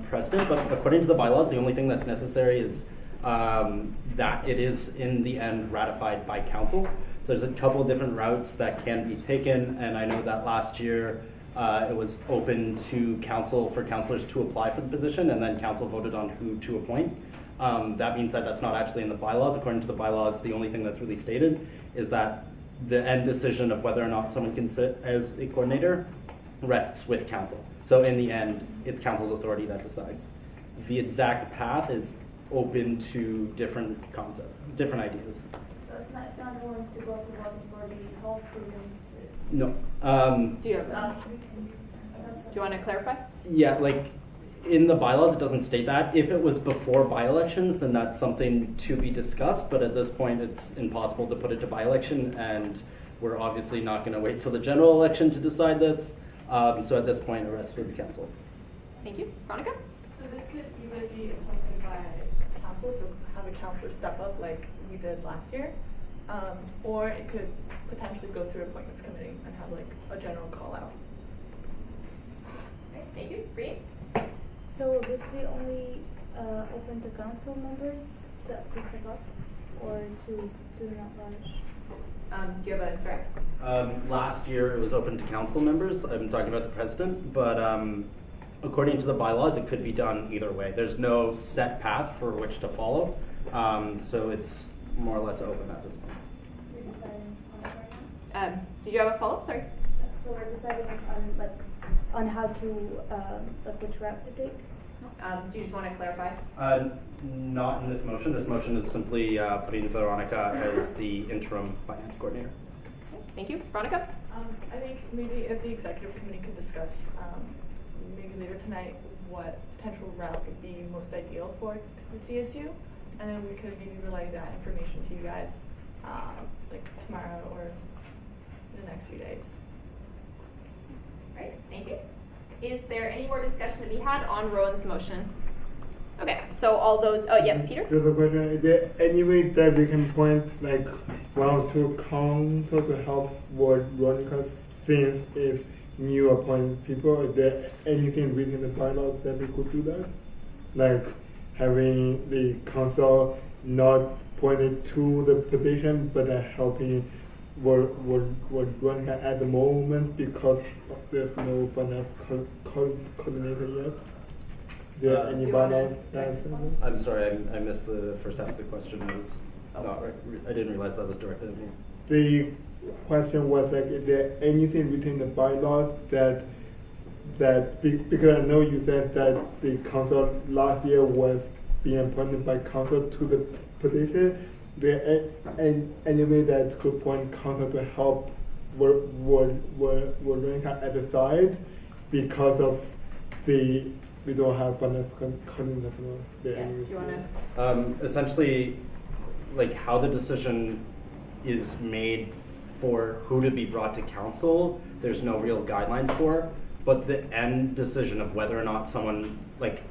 precedent, but according to the bylaws, the only thing that's necessary is that it is in the end ratified by council. So there's a couple different routes that can be taken, and I know that last year it was open to council for councillors to apply for the position, and then council voted on who to appoint. That being said, that's not actually in the bylaws. According to the bylaws, the only thing that's really stated is that the end decision of whether or not someone can sit as a coordinator rests with council. So in the end, it's council's authority that decides. The exact path is open to different concepts, different ideas. So it's not going to go to vote for the whole student? No. Do you want to clarify? Yeah, like, in the bylaws, it doesn't state that. If it was before by-elections, then that's something to be discussed, but at this point, it's impossible to put it to by-election, and we're obviously not going to wait till the general election to decide this. So at this point, it rests with the council. Thank you. Veronica? So this could either be appointed by council, so have a councillor step up like we did last year, or it could potentially go through appointments committee and have like a general call out. Okay, thank you. Bree? So will this be only open to council members to step up, or to student at large? Do you have a direct? Last year, it was open to council members. I'm talking about the president, but according to the bylaws, it could be done either way. There's no set path for which to follow, so it's more or less open at this point. Did you have a follow-up? Sorry. So we're deciding on how to which route to take. Do you just want to clarify? Not in this motion. This motion is simply putting Veronica as the interim finance coordinator. Okay, thank you. Veronica? I think maybe if the executive committee could discuss maybe later tonight what potential route would be most ideal for the CSU, and then we could maybe relay that information to you guys like tomorrow or in the next few days. Right, thank you. Is there any more discussion to be had on Rowan's motion? Okay, so all those, oh yes, Peter? There's a question, is there any way that we can point like one or two council to help what Veronica thinks is new appointed people? Is there anything within the bylaws that we could do that? Like having the council not pointed to the position, but helping what Veronica at the moment because there's no finance coordinator yet? Is there any bylaws? I'm sorry, I missed the first half of the question. I didn't realize that was directed at me. The question was like, is there anything within the bylaws that because I know you said that the council last year was being appointed by council to the position. There any way that could point council to help Veronica at the side because of we don't have finance coordinator. Yeah, do you wanna? Essentially, like how the decision is made for who to be brought to council, there's no real guidelines for. But the end decision of whether or not someone, like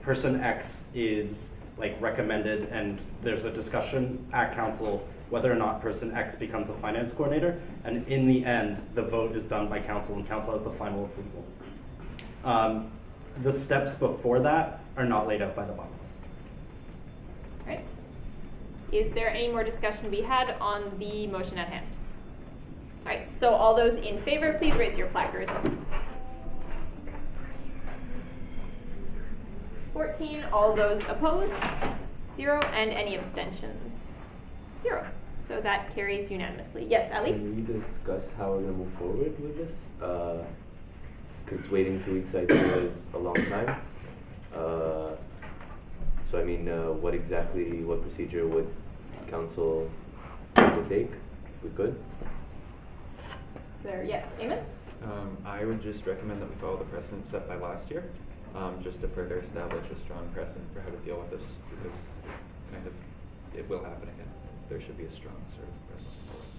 person X is like recommended and there's a discussion at council whether or not person X becomes the finance coordinator, and in the end the vote is done by council and council has the final approval. The steps before that are not laid out by the bylaws. Right. Is there any more discussion to be had on the motion at hand? All right, so all those in favor, please raise your placards. 14, all those opposed, 0, and any abstentions, 0. So that carries unanimously. Yes, Ali? Can we discuss how we're going to move forward with this? Because waiting 2 weeks, I think, is a long time. So, I mean, what procedure would council have to take, if we could? Yes, Eamon? I would just recommend that we follow the precedent set by last year, just to further establish a strong precedent for how to deal with this, because it will happen again. There should be a strong sort of precedent policy.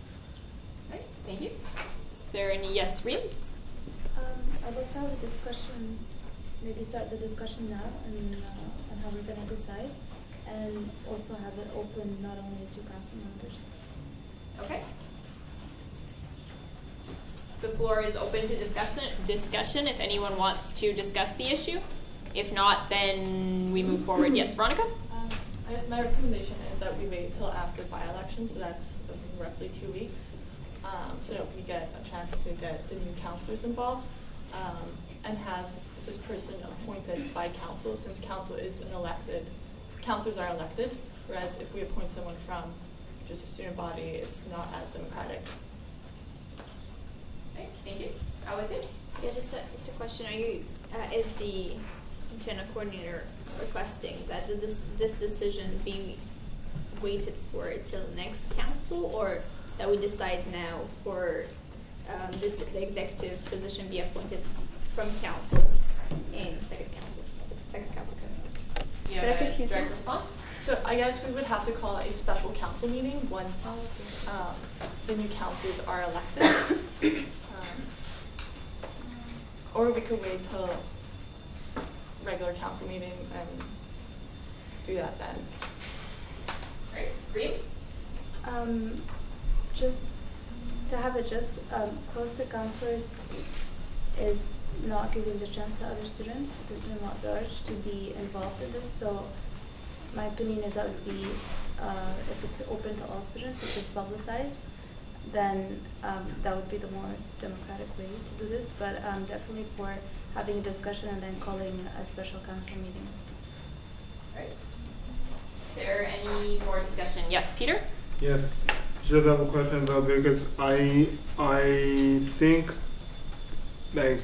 Right, thank you. Is there any yes, Reem? I'd like to have a discussion, maybe start the discussion now and how we're going to decide, and also have it open not only to council members. Okay. The floor is open to discussion if anyone wants to discuss the issue. If not, then we move forward. Yes, Veronica? I guess my recommendation is that we wait till after by-election, so that's roughly 2 weeks, so that we get a chance to get the new councillors involved, and have this person appointed by council, since council is an elected, councillors are elected, whereas if we appoint someone from just a student body, it's not as democratic. Okay, thank you. How is it? Yeah, just a question. Are you, is the internal coordinator requesting that this decision be waited for till next council, or that we decide now for the executive position be appointed from council in second council Yeah, direct response? So I guess we would have to call it a special council meeting once the new councillors are elected. Or we could wait till regular council meeting and do that then. Right, Reem? Just to have it close to councillors is not giving the chance to other students, the student at large, to be involved in this. So my opinion is that would be, if it's open to all students, if it's publicized, then that would be the more democratic way to do this. But definitely for having a discussion and then calling a special council meeting. Right. Is there any more discussion? Yes, Peter? Yes, just have a question though, because I think like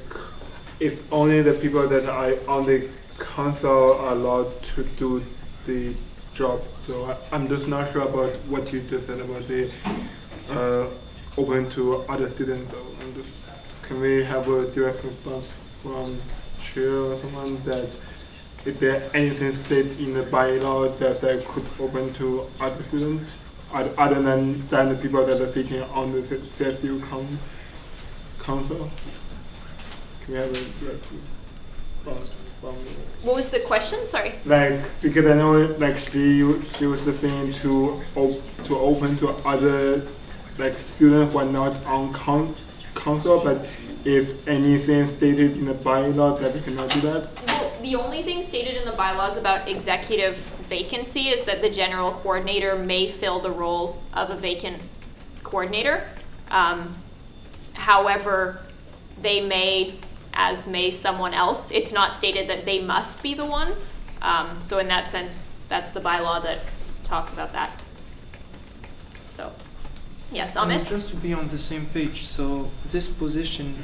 it's only the people that are on the council are allowed to do the job. So I'm just not sure about what you just said about the open to other students. So I'm just, can we have a direct response from chair or someone that is there anything stated in the bylaw that could open to other students other than the people that are sitting on the CSU council? Can we have a direct response from What was the question? Sorry. Like, because I know like she was just saying to open to other like students who are not on council, but is anything stated in the bylaw that we cannot do that? Well, the only thing stated in the bylaws about executive vacancy is that the general coordinator may fill the role of a vacant coordinator. However, they may, as may someone else. It's not stated that they must be the one. So in that sense, that's the bylaw that talks about that. So. Yes, Ahmed? Just to be on the same page, so this position,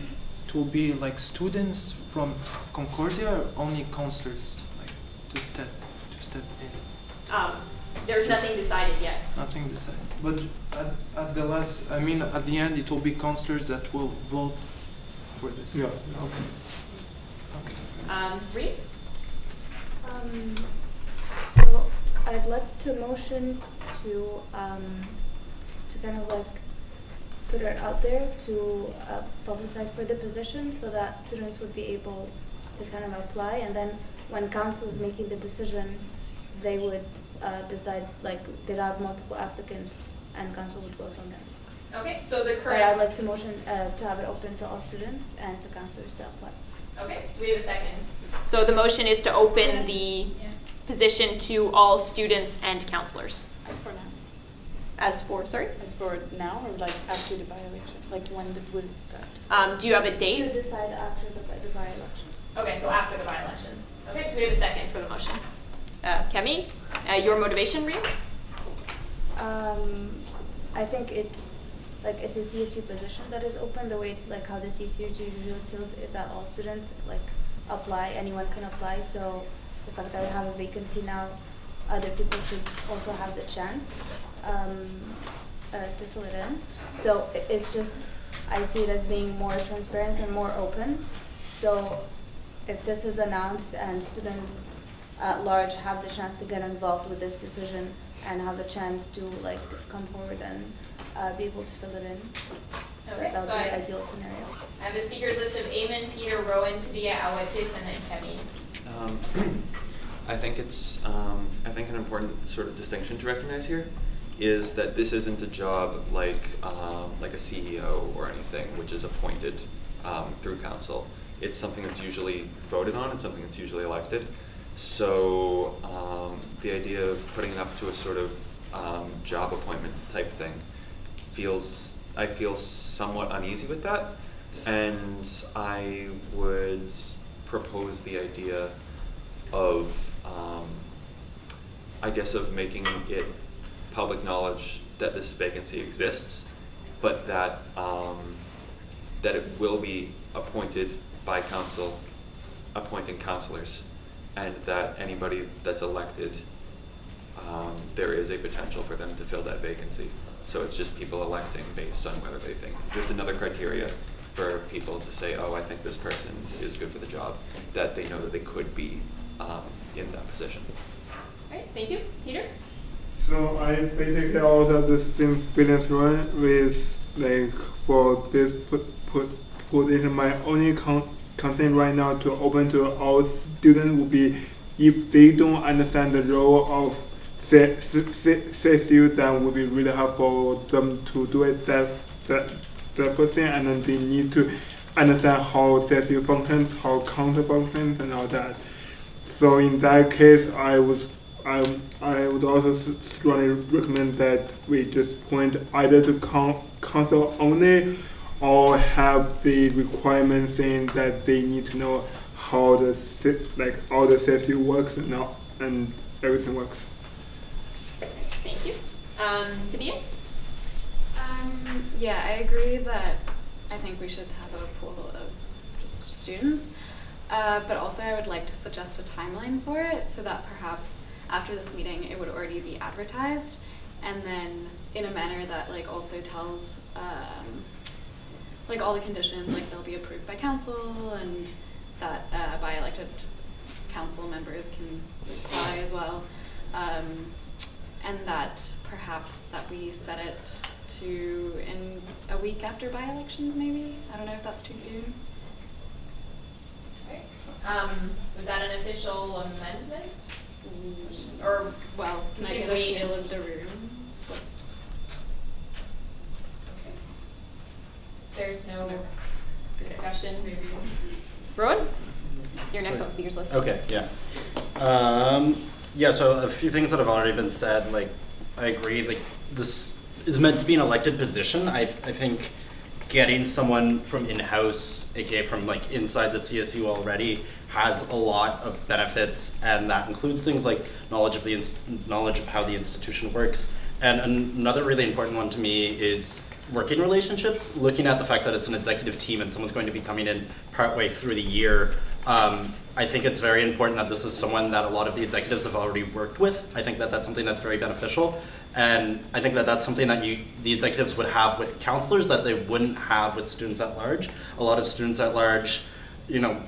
it will be like students from Concordia or only counselors, like to step in? There's nothing decided yet. Nothing decided. But at the last, I mean, at the end, it will be counselors that will vote for this. Yeah. Okay. Reed? So I'd like to motion to kind of like put it out there to publicize for the position so that students would be able to kind of apply, and then when council is making the decision, they would decide, like they'd have multiple applicants and council would vote on this. Okay, so the current... But I'd like to motion to have it open to all students and to councilors to apply. Okay, do we have a second? So the motion is to open the position to all students and counselors. As for now. As for, sorry? As for now, or like after the by-election? Like when would it start? Do you have a date? To decide after the by-elections. Okay, so after the by-elections. Okay, do we have a second for the motion? Kemi, your motivation, Reem? I think it's like it's a CSU position that is open. The way like how the CSU is usually filled is that all students like apply, anyone can apply. So the fact that we have a vacancy now, other people should also have the chance to fill it in. So it's just, I see it as being more transparent and more open. So if this is announced and students at large have the chance to get involved with this decision and have a chance to like come forward and be able to fill it in, okay, that would be the ideal scenario. I have the speakers list of Eamon, Peter, Rowan, Tabia, Awatif, and then Kemi. I think it's an important sort of distinction to recognize here is that this isn't a job like a CEO or anything, which is appointed through council. It's something that's usually voted on and something that's usually elected. So the idea of putting it up to a sort of job appointment type thing I feel somewhat uneasy with that, and I would propose the idea of I guess of making it public knowledge that this vacancy exists, but that that it will be appointed by council, appointing councilors, and that anybody that's elected, there is a potential for them to fill that vacancy. So it's just people electing based on whether they think, just another criteria for people to say, oh, I think this person is good for the job, that they know that they could be in that position. All right, thank you. Peter? So I basically also have the same feelings with like for this position. My only concern right now to open to all students would be if they don't understand the role of CSU, then would be really hard for them to do it that first thing, and then they need to understand how CSU functions, how council functions, and all that. So in that case, I would also strongly recommend that we just point either to council only, or have the requirement saying that they need to know how all the CSU works and everything works. Thank you. Tabia? Yeah, I agree that I think we should have a pool of just students, but also I would like to suggest a timeline for it so that perhaps after this meeting it would already be advertised, and then in a manner that like also tells like all the conditions, like they'll be approved by council and that by elected council members can apply as well, and that perhaps that we set it to in a week after by-elections maybe. I don't know if that's too soon. Okay. Was that an official amendment? Or, well, can I get a feel of the room? Okay. There's no discussion. Rowan? You're next on speakers list. Okay, yeah. Yeah, so a few things that have already been said, like, I agree, like, this is meant to be an elected position. I think getting someone from in-house, aka from like inside the CSU already, has a lot of benefits, and that includes things like knowledge of how the institution works, And another really important one to me is working relationships. Looking at the fact that it's an executive team and someone's going to be coming in partway through the year, I think it's very important that this is someone that a lot of the executives have already worked with. I think that that's something that's very beneficial. And I think that that's something that the executives would have with counselors that they wouldn't have with students at large. A lot of students at large, you know,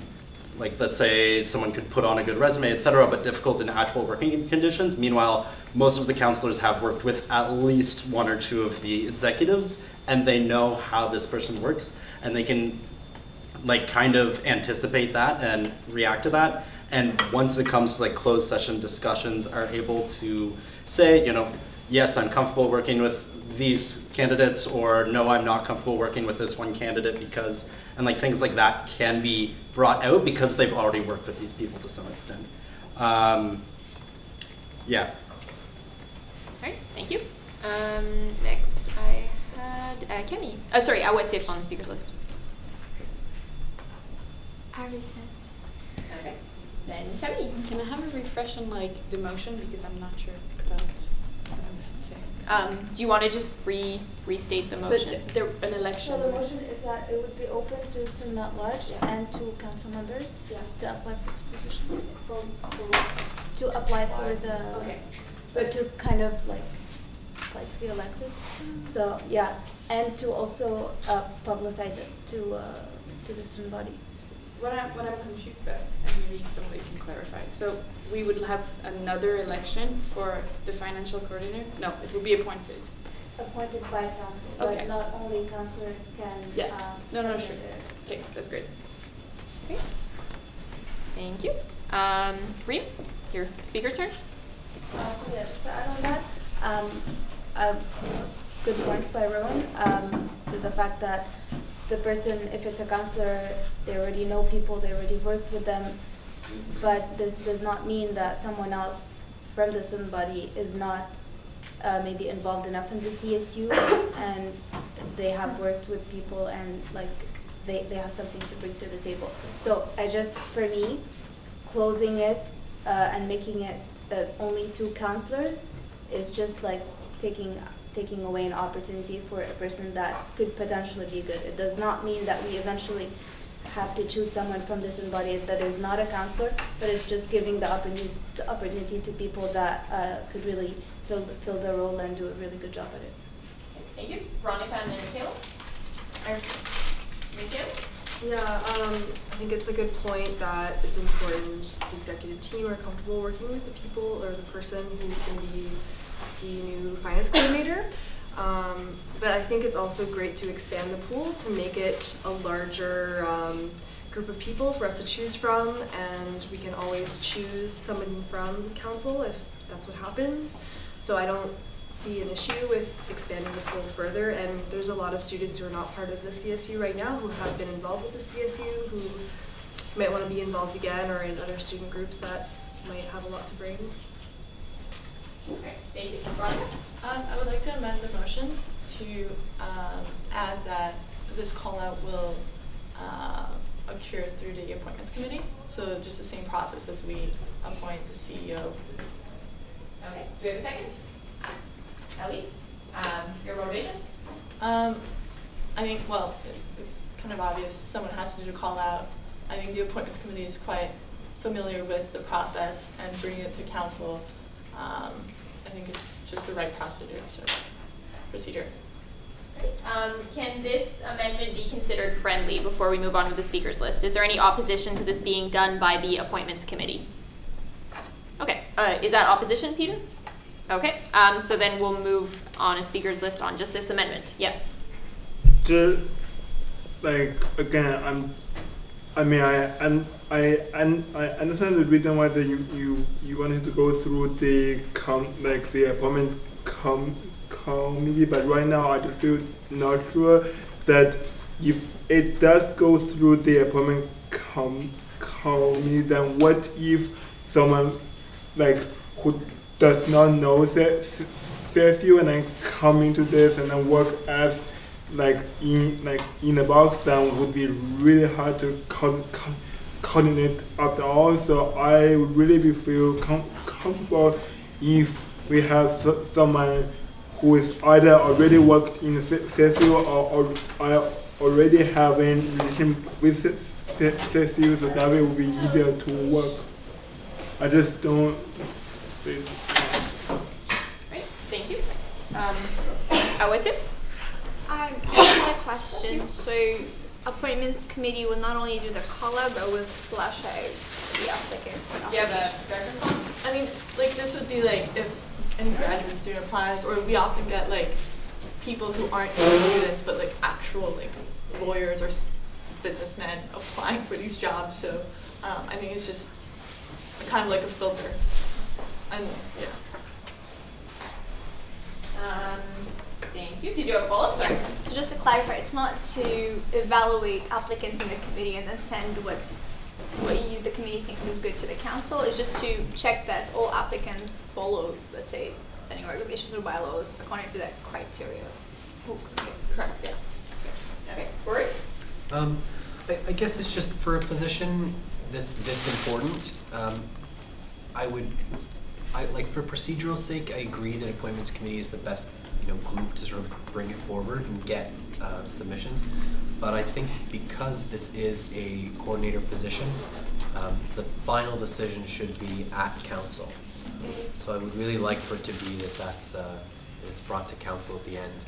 like let's say someone could put on a good resume, etc., but difficult in actual working conditions. Meanwhile, most of the counselors have worked with at least one or two of the executives, and they know how this person works, and they can like kind of anticipate that and react to that. And once it comes to like closed session discussions, are able to say, you know, yes, I'm comfortable working with these candidates, or no, I'm not comfortable working with this one candidate because, and like things like that can be brought out because they've already worked with these people to some extent. Yeah. All right, thank you. Next I had Kemi. Sorry, what's it on the speakers list? Harrison. Okay. Then Kemi. Can I have a refresh on like the motion because I'm not sure about what I'm going to say. Do you want to just restate the motion? So an election. So the motion is that it would be open to student at large and to council members to apply for this position. To apply for the, but to kind of like apply to be elected. So yeah, and to also publicize it to the student body. What I'm confused about, and maybe somebody can clarify. So we would have another election for the financial coordinator? No, it will be appointed. Appointed by council, Okay. but not only councillors can. Yes. No, sure. Okay, that's great. Okay. Thank you. Reem, your speaker's turn. Yeah, so on that, good points by Rowan, to the fact that the person, if it's a counselor, they already know people, they already worked with them, but this does not mean that someone else from the student body is not maybe involved enough in the CSU and they have worked with people and like they have something to bring to the table. So I just, for me, closing it and making it only 2 counselors is just like taking away an opportunity for a person that could potentially be good. It does not mean that we eventually have to choose someone from the student body that is not a counselor, but it's just giving the opportunity to people that could really fill the role and do a really good job at it. Thank you. Veronica and then Michaela. Yeah, I think it's a good point that it's important the executive team are comfortable working with the people or the person who's going to be the new finance coordinator. But I think it's also great to expand the pool to make it a larger group of people for us to choose from, and we can always choose someone from council if that's what happens. So I don't see an issue with expanding the pool further, and there's a lot of students who are not part of the CSU right now who have been involved with the CSU who might want to be involved again or in other student groups that might have a lot to bring. Okay, thank you. Veronica? I would like to amend the motion to add that this call out will occur through the appointments committee. So just the same process as we appoint the CEO. Okay, do we have a second? Ellie, your motivation? I think, well, it's kind of obvious someone has to do the call out. I think the appointments committee is quite familiar with the process and bringing it to council. I think it's just the right procedure. Can this amendment be considered friendly before we move on to the speakers list? Is there any opposition to this being done by the appointments committee? Okay, is that opposition, Peter? Okay, so then we'll move on a speakers list on just this amendment. Yes? Just, like, again, I understand the reason why you wanted to go through the appointment committee, but right now I just feel not sure that if it does go through the appointment committee, then what if someone who does not know CSU and then come into this and then work as in a box, then would be really hard to coordinate after all. So I would really feel comfortable if we have someone who is either already worked in CSU or are already having relation with CSU, so that way it will be easier to work. I just don't see it. Right, thank you. Awatu? That's my question. So, appointments committee will not only do the call out, but will flash out the applicant. Do you have a direct response? I mean, like this would be like if any graduate student applies, or we often get like people who aren't even students, but like actual like lawyers or businessmen applying for these jobs. So I think it's just kind of like a filter. And yeah. Thank you. Did you have a follow-up? Sorry. So just to clarify, it's not to evaluate applicants in the committee and then send what the committee thinks is good to the council. It's just to check that all applicants follow, let's say, setting regulations or bylaws according to that criteria. Okay, correct. Yeah. Okay. Rory? I guess it's just for a position that's this important. Like for procedural sake, I agree that appointments committee is the best group to sort of bring it forward and get submissions. But I think because this is a coordinator position, the final decision should be at council. So I would really like for it to be that it's brought to council at the end,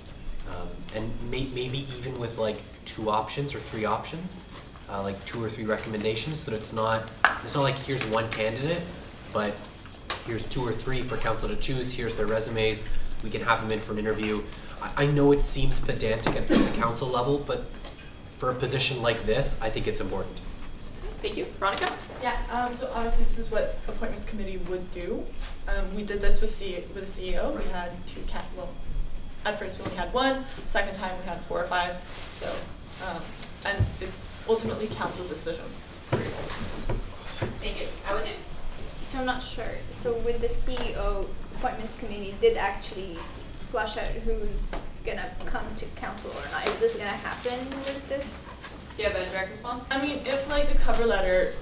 and maybe even with like 2 options or 3 options, like 2 or 3 recommendations, so that it's not like here's one candidate, but here's 2 or 3 for council to choose. Here's their resumes. We can have them in for an interview. I know it seems pedantic at the council level, but for a position like this, I think it's important. Thank you. Veronica? Yeah, so obviously this is what appointments committee would do. We did this with the CEO. We had 2 at first we only had 1, second time we had 4 or 5. So, and it's ultimately council's decision. Thank you. I would do. So I'm not sure. So with the CEO, appointments committee did actually flush out who's gonna come to council or not. Is this gonna happen with this? Do you have a direct response? I mean, if like the cover letter,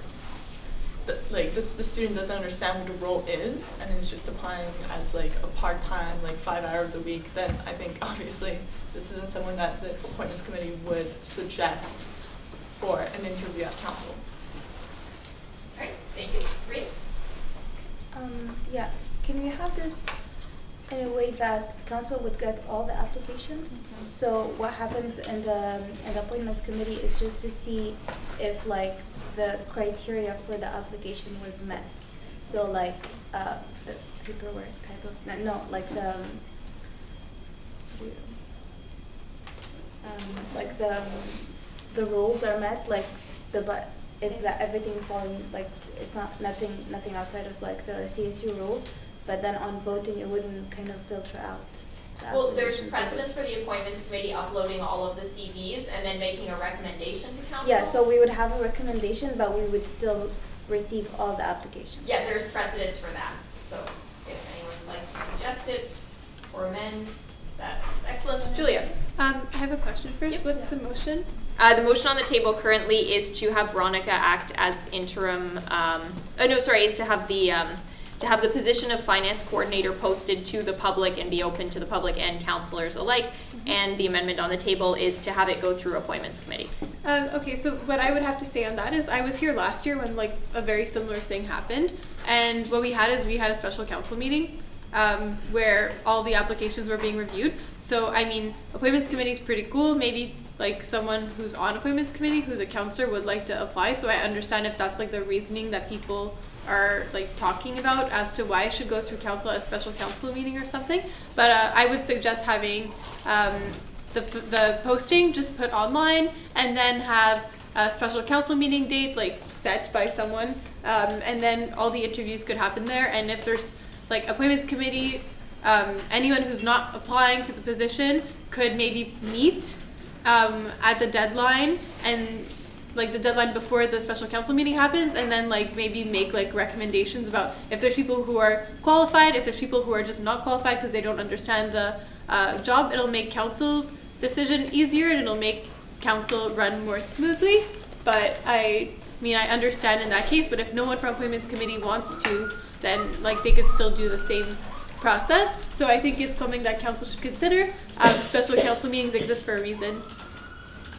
the student doesn't understand what the role is and is just applying as like a part-time, like 5 hours a week, then I think obviously this isn't someone that the appointments committee would suggest for an interview at council. All right, thank you. Reed? Yeah, can we have this in a way that council would get all the applications? So what happens in the appointments committee is just to see if like the criteria for the application was met. So like the paperwork type of like the rules are met, like if that everything is following, like it's not nothing outside of like the CSU rules, but then on voting it wouldn't kind of filter out. Well, there's precedence for the appointments committee uploading all of the CVs and then making a recommendation to council. Yeah, so we would have a recommendation, but we would still receive all the applications. Yeah, there's precedence for that. So if anyone would like to suggest it or amend, that's excellent. Julia? I have a question first. Yep. What's the motion? The motion on the table currently is to have Veronica act as interim. Is to have the position of finance coordinator posted to the public and be open to the public and councillors alike. Mm-hmm. And the amendment on the table is to have it go through appointments committee. Okay, so what I would have to say on that is I was here last year when like a very similar thing happened, and what we had a special council meeting where all the applications were being reviewed. So I mean, appointments committee is pretty cool. Maybe like someone who's on appointments committee who's a councillor would like to apply. So I understand if that's like the reasoning that people are like talking about as to why it should go through council as a special council meeting or something. But I would suggest having the posting just put online and then have a special council meeting date like set by someone, and then all the interviews could happen there. And if there's like appointments committee, anyone who's not applying to the position could maybe meet at the deadline, and like the deadline before the special council meeting happens, and then like maybe make like recommendations about if there's people who are qualified, if there's people who are just not qualified because they don't understand the job. It'll make council's decision easier and it'll make council run more smoothly. But I mean, I understand in that case, but if no one from appointments committee wants to, then like they could still do the same process. So I think it's something that council should consider. Special council meetings exist for a reason.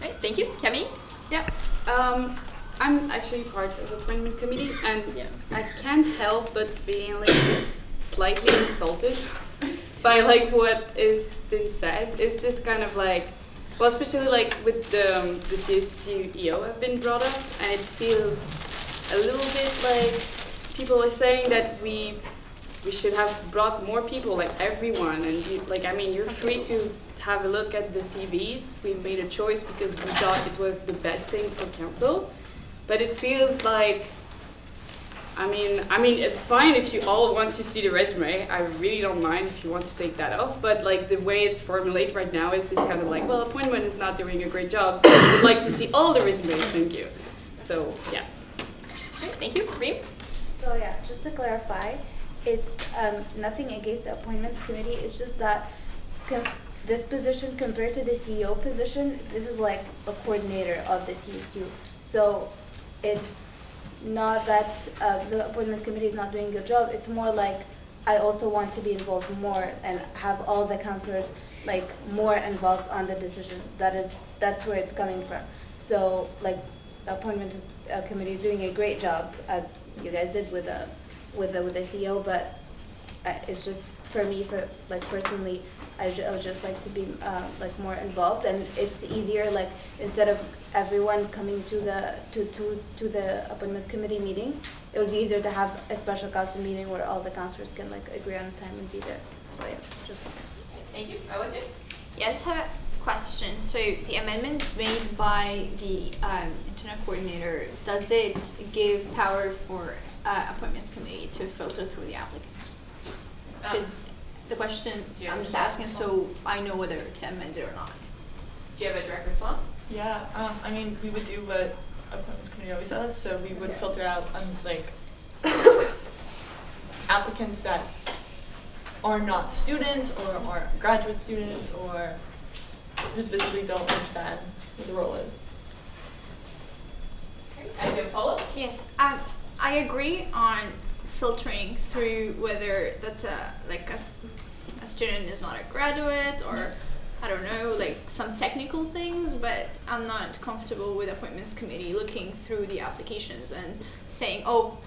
Right, thank you. Kemi? Yeah. I'm actually part of the appointment committee, and I can't help but feeling like slightly insulted by like what is been said. It's just kind of like, well, especially like with the CSU EO have been brought up, and it feels a little bit like people are saying that we should have brought more people, like everyone, and like, I mean, you're free to have a look at the CVs. We made a choice because we thought it was the best thing for council, but it feels like, I mean, it's fine if you all want to see the resume. I really don't mind if you want to take that off, but like the way it's formulated right now is just kind of like, well, appointment is not doing a great job, so I would like to see all the resumes, thank you. So, yeah. Right, thank you. Reem? So yeah, just to clarify, it's nothing against the appointments committee, it's just that this position compared to the CEO position, this is like a coordinator of the CSU. So it's not that the appointments committee is not doing a good job, it's more like I also want to be involved more and have all the councillors like more involved on the decision. That's where it's coming from. So like the appointments committee is doing a great job, as you guys did with the CEO, but it's just for me, for like personally, I would just like to be like more involved, and it's easier like instead of everyone coming to the appointments committee meeting, it would be easier to have a special council meeting where all the councillors can like agree on a time and be there. So yeah, just. Thank you. What's it? Yeah, I just have a question. So the amendment made by the internal coordinator, does it give power for appointments committee to filter through the applicants? Because the question I'm just asking so I know whether it's amended or not. Do you have a direct response? Yeah, I mean, we would do what appointments committee always does, so we would filter out like applicants that are not students or are graduate students or just visibly don't understand what the role is. Do you have a follow-up? Yes, I agree on filtering through whether that's a student is not a graduate or I don't know, like some technical things, but I'm not comfortable with appointments committee looking through the applications and saying, oh,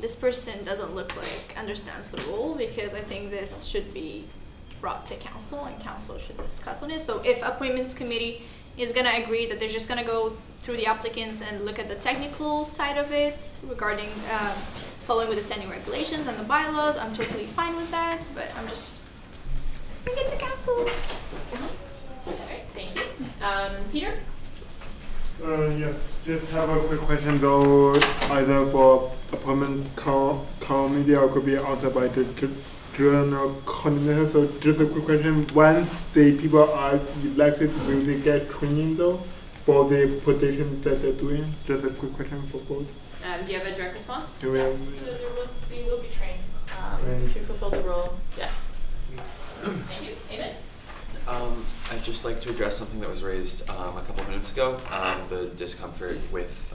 this person doesn't look like understands the role, because I think this should be brought to council and council should discuss on it. So if appointments committee is gonna agree that they're just gonna go through the applicants and look at the technical side of it regarding following with the standing regulations and the bylaws, I'm totally fine with that, but I'm just bring it to council. Alright, thank you. Peter? Yes, just have a quick question though, either for appointment committee or could be answered by the general coordinator. So just a quick question, once the people are elected, will they get training though for the position that they're doing? Just a quick question for both. Do you have a direct response? So they will be trained to fulfill the role, yes. Thank you. Amen? I'd just like to address something that was raised a couple minutes ago, the discomfort with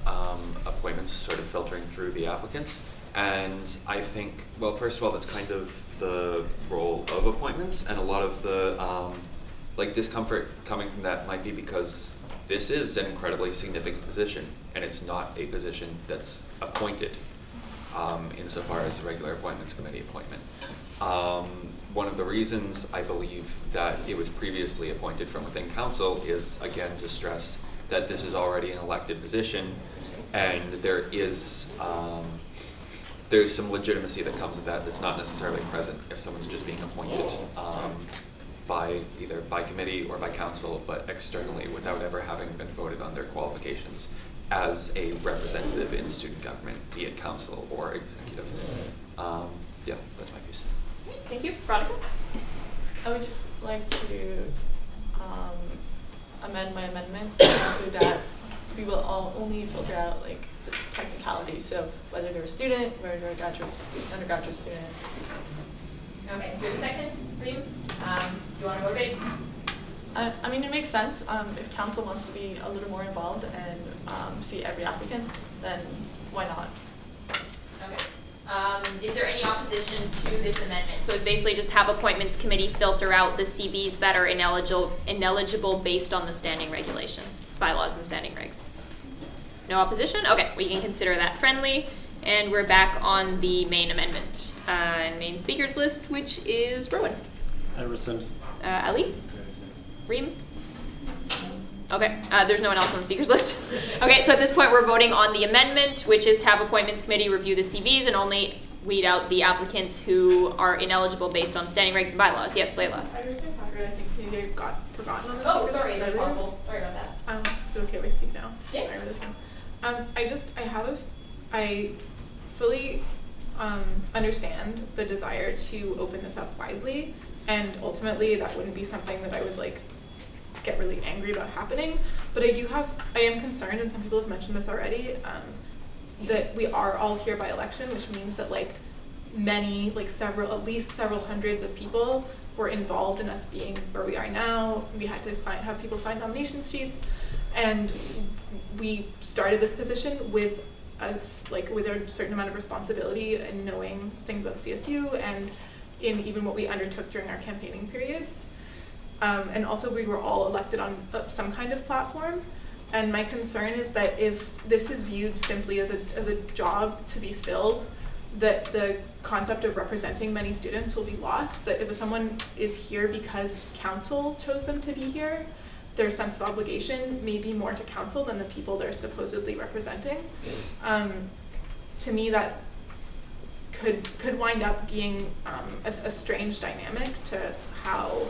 appointments sort of filtering through the applicants. And I think, well, first of all, that's kind of the role of appointments, and a lot of the like discomfort coming from that might be because this is an incredibly significant position, and it's not a position that's appointed insofar as a regular appointments committee appointment. One of the reasons I believe that it was previously appointed from within council is, again, to stress that this is already an elected position, and there is there's some legitimacy that comes with that that's not necessarily present if someone's just being appointed by either by committee or by council, but externally without ever having been voted on their qualifications as a representative in student government, be it council or executive. Yeah, that's my piece. Thank you. Veronica? I would just like to amend my amendment to include that we will all only filter out like the technicalities, so whether they're a student, whether they're a undergraduate student. Okay, do you have a second, Reem? Do you want to go big? I mean, it makes sense. If council wants to be a little more involved and see every applicant, then why not? Okay. Is there any opposition opposition to this amendment. So it's basically just have appointments committee filter out the CVs that are ineligible based on the standing regulations, bylaws and standing regs. No opposition? Okay, we can consider that friendly. And we're back on the main amendment. Main speakers list, which is Rowan. I rescind. Ali? Reem? Okay, there's no one else on the speakers list. Okay, so at this point we're voting on the amendment, which is to have appointments committee review the CVs and only weed out the applicants who are ineligible based on standing regs and bylaws. Yes, Layla. I think maybe I got forgotten on this. Oh, sorry, no possible. Sorry about that. Is it okay if I speak now? Yeah. Sorry for this one. I fully understand the desire to open this up widely, and ultimately that wouldn't be something that I would like get really angry about happening, but I am concerned, and some people have mentioned this already, that we are all here by election, which means that like many, like at least several hundreds of people were involved in us being where we are now. We had to have people sign nomination sheets, and we started this position with with a certain amount of responsibility and knowing things about the CSU and in even what we undertook during our campaigning periods. And also we were all elected on some kind of platform. And my concern is that if this is viewed simply as a job to be filled, that the concept of representing many students will be lost. That if someone is here because council chose them to be here, their sense of obligation may be more to council than the people they're supposedly representing. To me, that could wind up being a strange dynamic to how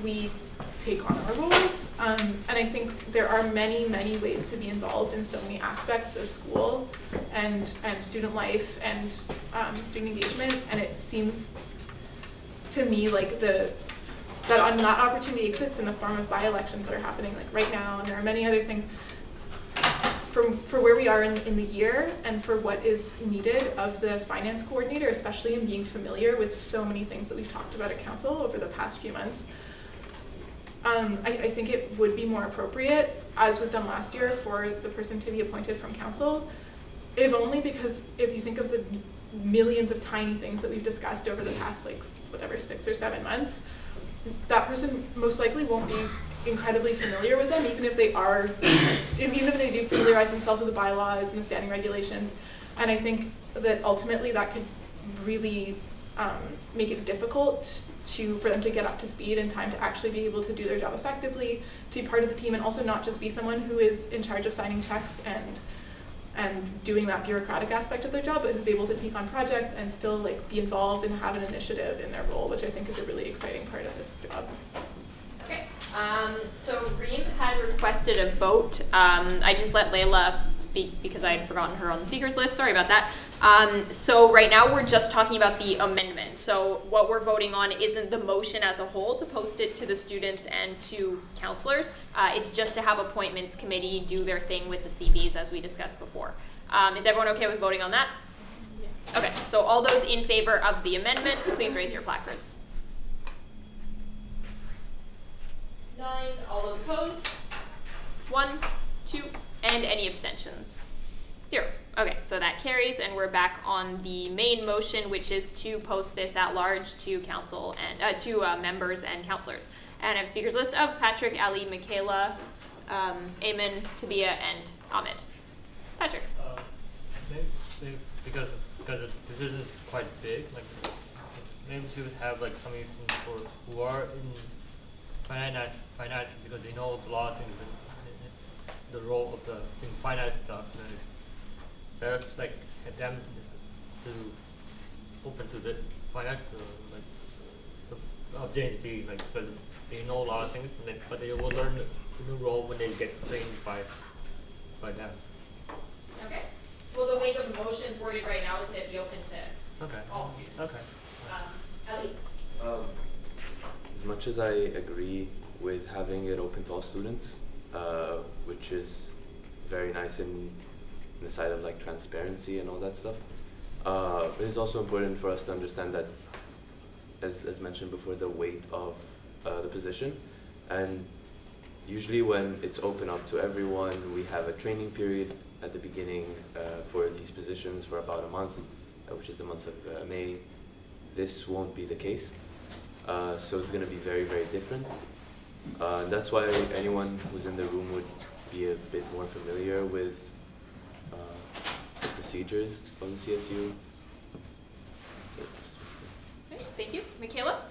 we take on our roles. And I think there are many, many ways to be involved in so many aspects of school and student life and student engagement. And it seems to me like that opportunity exists in the form of by-elections that are happening like right now, and there are many other things for where we are in the year and for what is needed of the finance coordinator, especially in being familiar with so many things that we've talked about at council over the past few months. I think it would be more appropriate, as was done last year, for the person to be appointed from council, if only because if you think of the millions of tiny things that we've discussed over the past 6 or 7 months, that person most likely won't be incredibly familiar with them, even if they do familiarize themselves with the bylaws and the standing regulations. And I think that ultimately that could really make it difficult for them to get up to speed in time to actually be able to do their job effectively, to be part of the team, and also not just be someone who is in charge of signing checks and doing that bureaucratic aspect of their job, but who's able to take on projects and still be involved and have an initiative in their role, which I think is a really exciting part of this job. Okay, so Reem had requested a vote. I just let Layla speak because I had forgotten her on the speakers list. Sorry about that. So right now we're just talking about the amendment. So what we're voting on isn't the motion as a whole to post it to the students and to counselors. It's just to have appointments committee do their thing with the CVs as we discussed before. Is everyone okay with voting on that? Yeah. Okay, so all those in favor of the amendment, please raise your placards. 9, all those opposed? 1, 2, and any abstentions? 0. Okay, so that carries, and we're back on the main motion, which is to post this at large to council and to members and counselors. And I have speakers list of Patrick, Ali, Michaela, Eamon, Tabia, and Ahmed. Patrick. Because the position is quite big, maybe we should have something for who are in finance because they know a lot of things in the role of in finance stuff. Better have them to open to the finance of JMSB, because they know a lot of things, but they will learn the new role when they get trained by them. Okay. Well, the way the motion is worded right now is that it be open to all students. Okay. Ali. As much as I agree with having it open to all students, which is very nice in the side of transparency and all that stuff, it is also important for us to understand that, as mentioned before, the weight of the position. And usually when it's open up to everyone, we have a training period at the beginning for these positions for about a month, which is the month of May, this won't be the case. So it's going to be very, very different. That's why anyone who's in the room would be a bit more familiar with the procedures of the CSU. Okay, thank you. Michaela?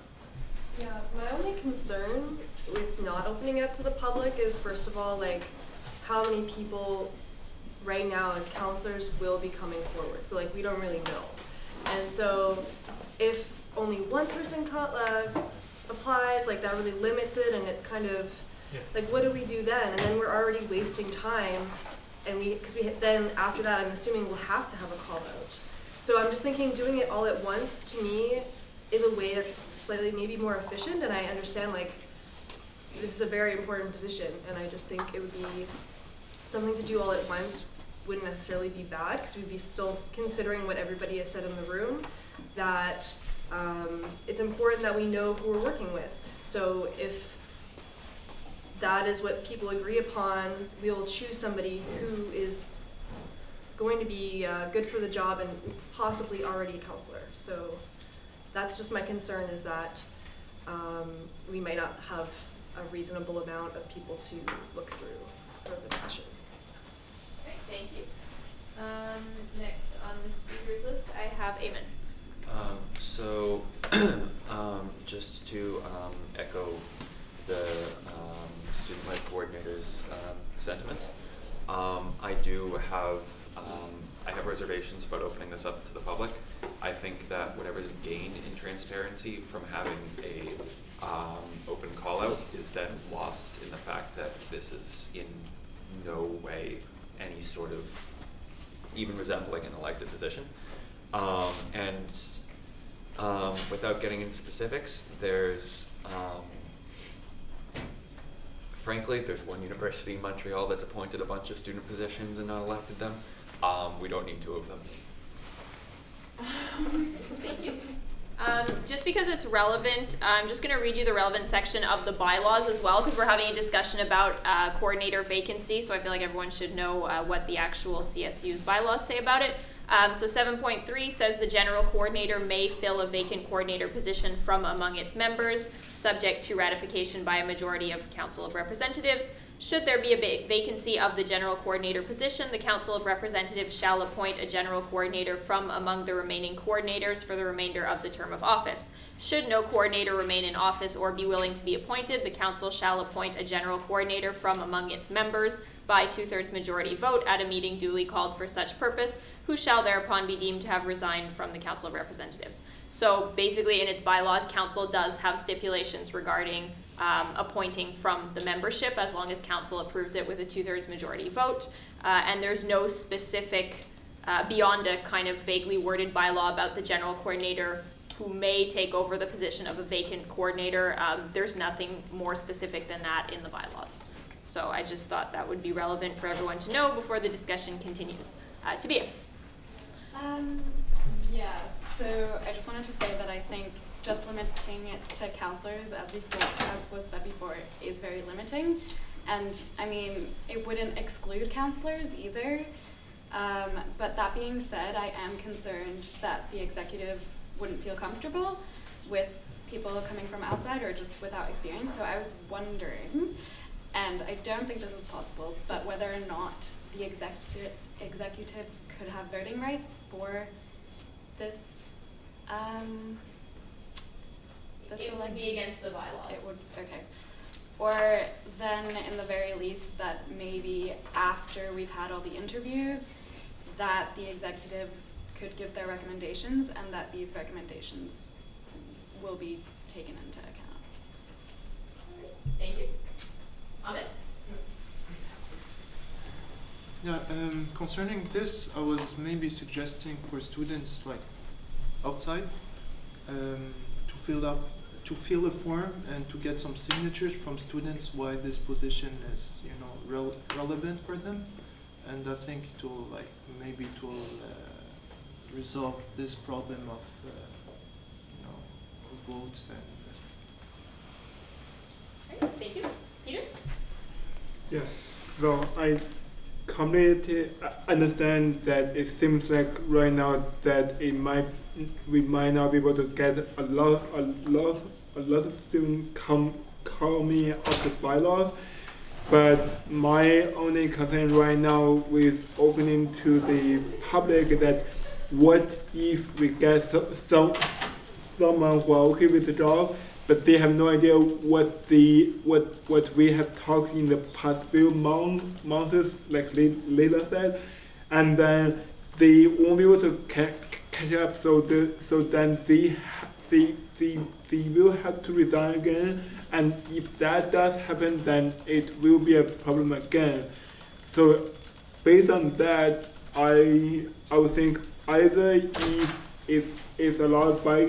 Yeah, my only concern with not opening it up to the public is, first of all, like, how many people right now as counselors will be coming forward. So, like, we don't really know. And so if only one person applies, like, that really limits it, and it's kind of, like, what do we do then? And then we're already wasting time, and then after that, I'm assuming we'll have to have a call out. So I'm just thinking doing it all at once, to me, is a way that's slightly maybe more efficient, and I understand, like, this is a very important position, and I just think it would be something to do all at once wouldn't necessarily be bad, because we'd be still considering what everybody has said in the room, that it's important that we know who we're working with. So if that is what people agree upon, we'll choose somebody who is going to be good for the job and possibly already a counselor. So that's just my concern, is that we might not have a reasonable amount of people to look through for the position. Okay, thank you. Next on the speakers list, I have Eamon. So, just to echo the student life coordinator's sentiments, I do have I have reservations about opening this up to the public. I think that whatever's gained in transparency from having a open call out is then lost in the fact that this is in no way any sort of even resembling an elected position. Without getting into specifics, there's frankly, there's one university in Montreal that's appointed a bunch of student positions and not elected them. We don't need two of them. Thank you. Just because it's relevant, I'm just going to read you the relevant section of the bylaws as well, because we're having a discussion about coordinator vacancy, so I feel like everyone should know what the actual CSU's bylaws say about it. So 7.3 says the general coordinator may fill a vacant coordinator position from among its members, subject to ratification by a majority of Council of Representatives. Should there be a vacancy of the general coordinator position, the Council of Representatives shall appoint a general coordinator from among the remaining coordinators for the remainder of the term of office. Should no coordinator remain in office or be willing to be appointed, the Council shall appoint a general coordinator from among its members by 2/3 majority vote at a meeting duly called for such purpose, who shall thereupon be deemed to have resigned from the Council of Representatives. So basically in its bylaws, Council does have stipulations regarding appointing from the membership, as long as Council approves it with a 2/3 majority vote. And there's no specific, beyond a kind of vaguely worded bylaw about the general coordinator who may take over the position of a vacant coordinator, there's nothing more specific than that in the bylaws. So I just thought that would be relevant for everyone to know before the discussion continues. Tabia. Yeah, so I just wanted to say that I think just limiting it to counselors, as was said before, is very limiting. And I mean, it wouldn't exclude counselors either. But that being said, I am concerned that the executive wouldn't feel comfortable with people coming from outside or just without experience. So I was wondering, and I don't think this is possible, but whether or not the executives could have voting rights for this It would be against the bylaws. It would, okay. Or then in the very least that maybe after we've had all the interviews that the executives could give their recommendations and that these recommendations will be taken into account. Thank you. Ahmed? Yeah, concerning this, I was maybe suggesting for students like outside to fill a form and to get some signatures from students why this position is, you know, relevant for them, and I think it will maybe it will resolve this problem of you know, votes and. Great, thank you. Peter? Yes. So I completely understand that it seems like right now that we might not be able to get a lot of students coming of the bylaws. But my only concern right now with opening to the public is that what if we get someone who are okay with the job, but they have no idea what we have talked in the past few months, like Leila said, and then they won't be able to catch up. So then they will have to resign again. And if that does happen, then it will be a problem again. So based on that, I would think either if it's allowed by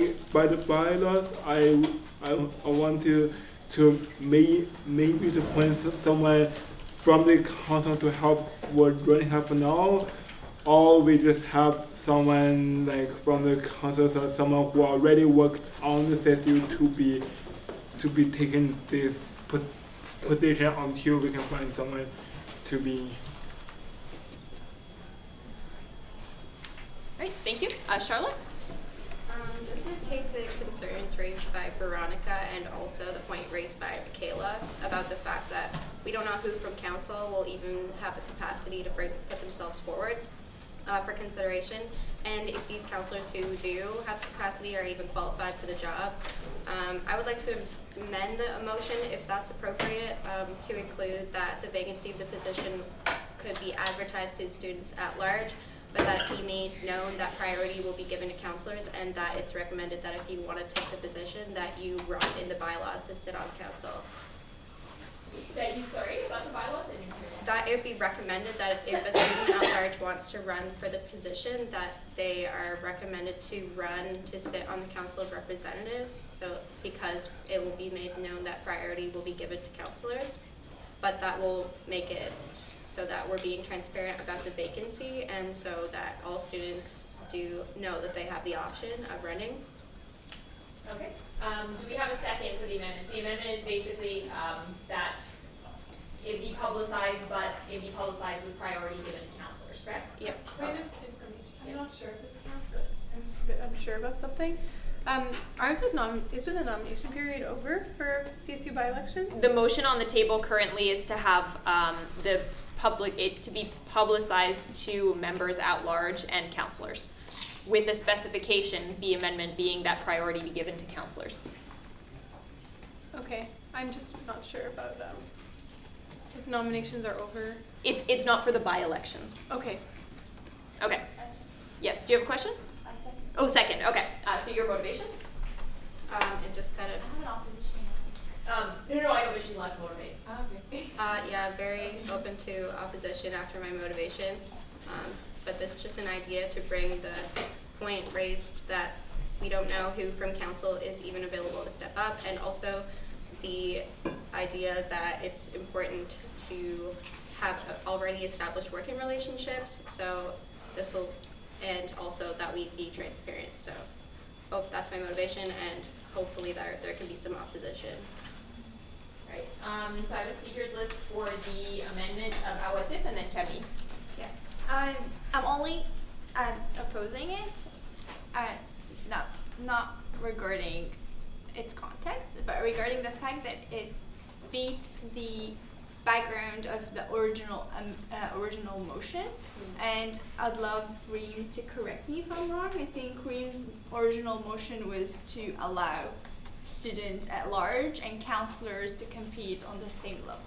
the bylaws, I want to maybe to point someone from the council to help what running half an hour, or we just have someone like from the council, or someone who already worked on the CSU to be taking this position until we can find someone to be. All right, thank you. Charlotte? Just to take the concerns raised by Veronica and also the point raised by Michaela about the fact that we don't know who from council will even have the capacity to put themselves forward for consideration, and if these counselors who do have the capacity are even qualified for the job. I would like to amend the motion, if that's appropriate, to include that the vacancy of the position could be advertised to students at large, but that it be made known that priority will be given to counselors, and that it's recommended that if you want to take the position, that you run in the bylaws to sit on council. That you, sorry, about the bylaws? That it would be recommended that if a student at large wants to run for the position, that they are recommended to run to sit on the Council of Representatives, so because it will be made known that priority will be given to counselors, but that will make it so that we're being transparent about the vacancy, and so that all students do know that they have the option of running. Okay. Do we have a second for the amendment? The amendment is basically that it be publicized, but it be publicized with priority given to counselors, correct? Yep. Point of information. I'm not sure if it's counts, but I'm just a bit unsure about something. Is the nomination period over for CSU by-elections? The motion on the table currently is to have it to be publicized to members at large and counselors, with the specification, the amendment being that priority be given to counselors. Okay, I'm just not sure about if nominations are over. It's not for the by-elections. Okay. Okay. Yes, do you have a question? I second. Oh, second, okay. So your motivation? It just kind of. I have an opposition. No, I know, but she left motivate. Okay. Yeah, very open to opposition after my motivation. But this is just an idea to bring the point raised that we don't know who from council is even available to step up, and also the idea that it's important to have already established working relationships. So this will, and also that we be transparent. So that's my motivation, and hopefully there can be some opposition. Right. So I have a speakers list for the amendment of Awatif, and then Kemi. Yeah. I'm only opposing it, not regarding its context, but regarding the fact that it beats the background of the original motion. And I'd love Reem to correct me if I'm wrong. I think Reem's original motion was to allow students at large and counselors to compete on the same level.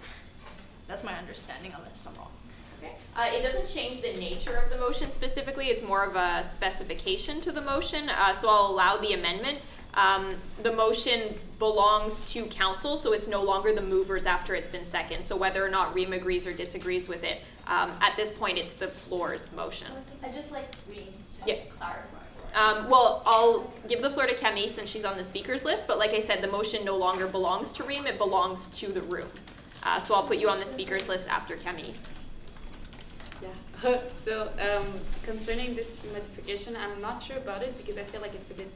That's my understanding, unless I'm wrong. Okay. It doesn't change the nature of the motion specifically. It's more of a specification to the motion. So I'll allow the amendment. The motion belongs to council, so it's no longer the movers after it's been seconded. So whether or not Reem agrees or disagrees with it, at this point it's the floor's motion. I just like Reem to clarify. Well, I'll give the floor to Kemi since she's on the speakers list, but like I said, the motion no longer belongs to Reem, it belongs to the room. So I'll put you on the speakers list after Kemi. Yeah, so concerning this modification, I'm not sure about it because I feel like it's a bit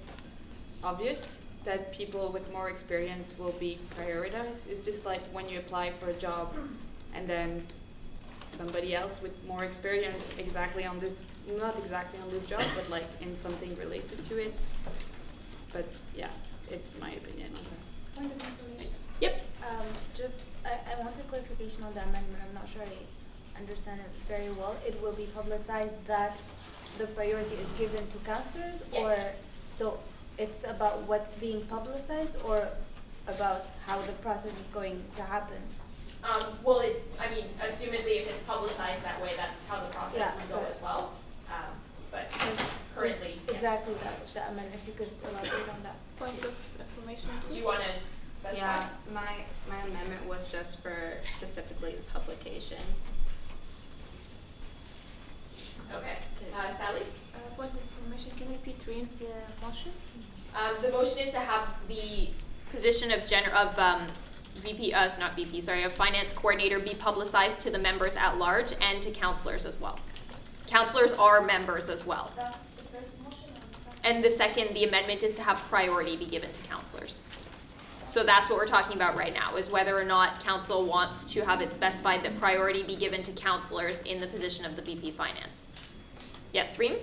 obvious that people with more experience will be prioritized. It's just like when you apply for a job and then somebody else with more experience exactly on this, not exactly on this job, but like in something related to it. But yeah, it's my opinion on that. Point of information. Yep. I want a clarification on the amendment. I'm not sure I understand it very well. It will be publicized that the priority is given to counselors, yes. or so it's about what's being publicized, or about how the process is going to happen? Well, it's, I mean, assumedly if it's publicized that way, that's how the process would go as well. But currently, yes. Exactly that, the amendment, if you could elaborate on that. Point of information too? Do you want to specify? Yeah, my amendment was just for specifically the publication. Okay. Sally? Point of information, can you repeat Reem's motion? The motion is to have the position of of finance coordinator be publicized to the members at large and to counselors as well. Counselors are members as well. That's the first motion. And the second, the amendment is to have priority be given to counselors. So that's what we're talking about right now, is whether or not council wants to have it specified that priority be given to counselors in the position of the VP Finance. Yes, Reem?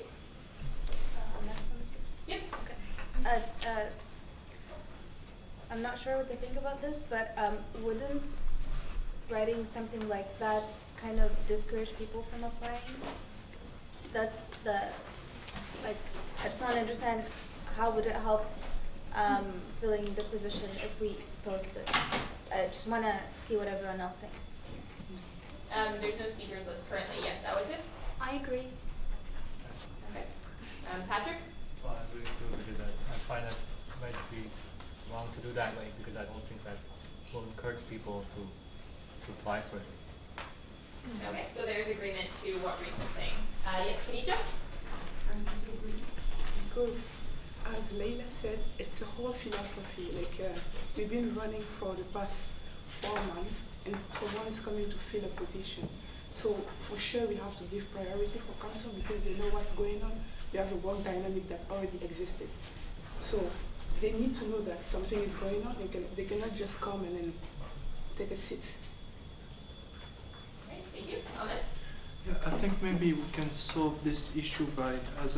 Yep. Okay. I'm not sure what to think about this, but wouldn't writing something like that kind of discourage people from applying? That's the, like, I just want to understand how would it help filling the position if we post it. I just want to see what everyone else thinks. There's no speakers list currently. Yes, that was it? I agree. Okay. Patrick? Well, I agree too, because I find it might be wrong to do that way, because I don't think that will encourage people to apply for it. Okay, so there's agreement to what Reem was saying. Yes, Khadija? Because, as Leila said, it's a whole philosophy. Like, we've been running for the past 4 months, and someone is coming to fill a position. So, for sure, we have to give priority for council because they know what's going on. We have a work dynamic that already existed. So, they need to know that something is going on. They cannot just come and then take a seat. Okay, thank you. Ahmed? Yeah, I think maybe we can solve this issue by, as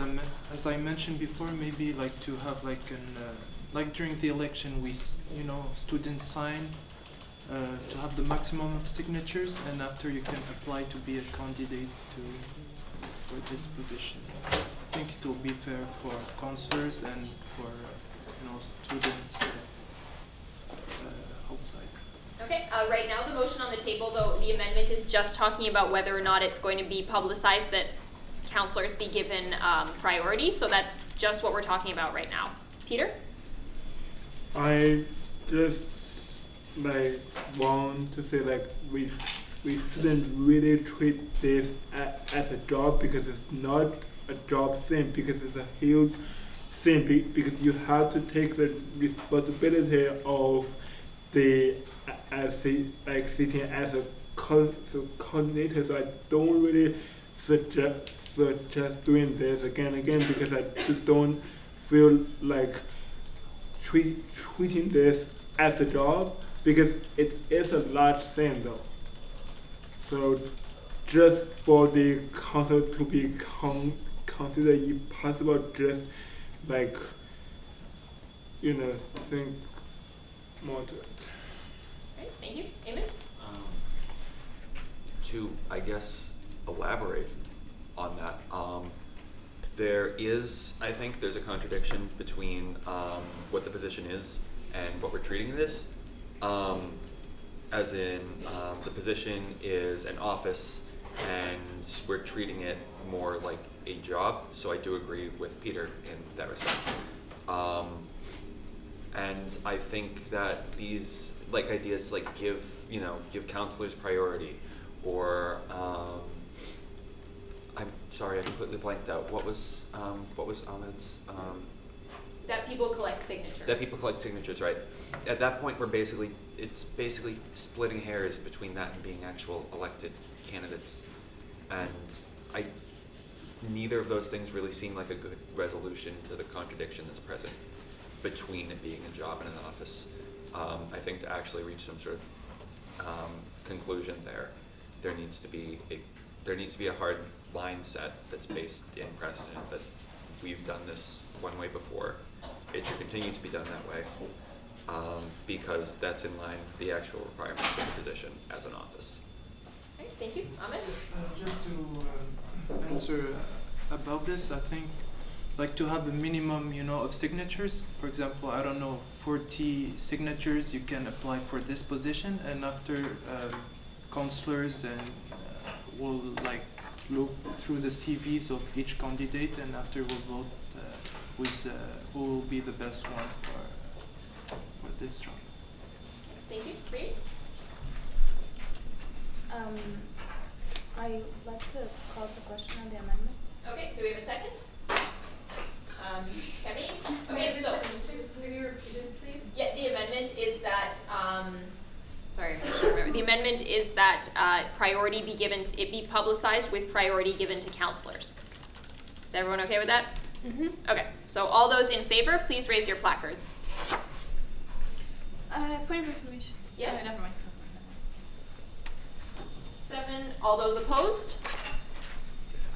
I mentioned before, maybe like to have like like during the election, students sign to have the maximum of signatures, and after you can apply to be a candidate for this position. I think it will be fair for counselors and for students outside. Okay, right now the motion on the table, though, the amendment is just talking about whether or not it's going to be publicized that counselors be given priority. So that's just what we're talking about right now. Peter? I just want to say we shouldn't really treat this as a job, because it's not a job thing, because it's a huge thing, because you have to take the responsibility of sitting as a coordinator. So I don't really suggest doing this again, because I just don't feel like treating this as a job, because it is a large thing though. So just for the council to be considered impossible, just think more to it. Great, thank you. Eamon? To, I guess, elaborate on that, I think there's a contradiction between what the position is and what we're treating this. As in, the position is an office and we're treating it more like a job, so I do agree with Peter in that respect. And I think that these ideas to give counselors priority, or I'm sorry, I completely blanked out. What was Ahmed's? That people collect signatures. That people collect signatures, right? At that point, it's basically splitting hairs between that and being actual elected candidates, and neither of those things really seem like a good resolution to the contradiction that's present between it being a job and an office. I think to actually reach some sort of conclusion there, there needs to be a hard line set that's based in precedent that we've done this one way before. It should continue to be done that way, because that's in line with the actual requirements of the position as an office. All right, thank you. Ahmed? Just to answer about this, I think like to have a minimum, of signatures. For example, I don't know, 40 signatures you can apply for this position, and after counselors and will like look through the CVs of each candidate, and after we'll vote who will be the best one for this job. Thank you. Reed? I'd like to call to question on the amendment. Okay, do we have a second? Kevin? Okay, so can you repeat it, please? Yeah, the amendment is that sorry, I should remember. The amendment is that priority be given, it be publicized with priority given to counselors. Is everyone okay with that? Mm-hmm. Okay, so all those in favor, please raise your placards. Point of information. Yes. Oh, never mind. 7. All those opposed?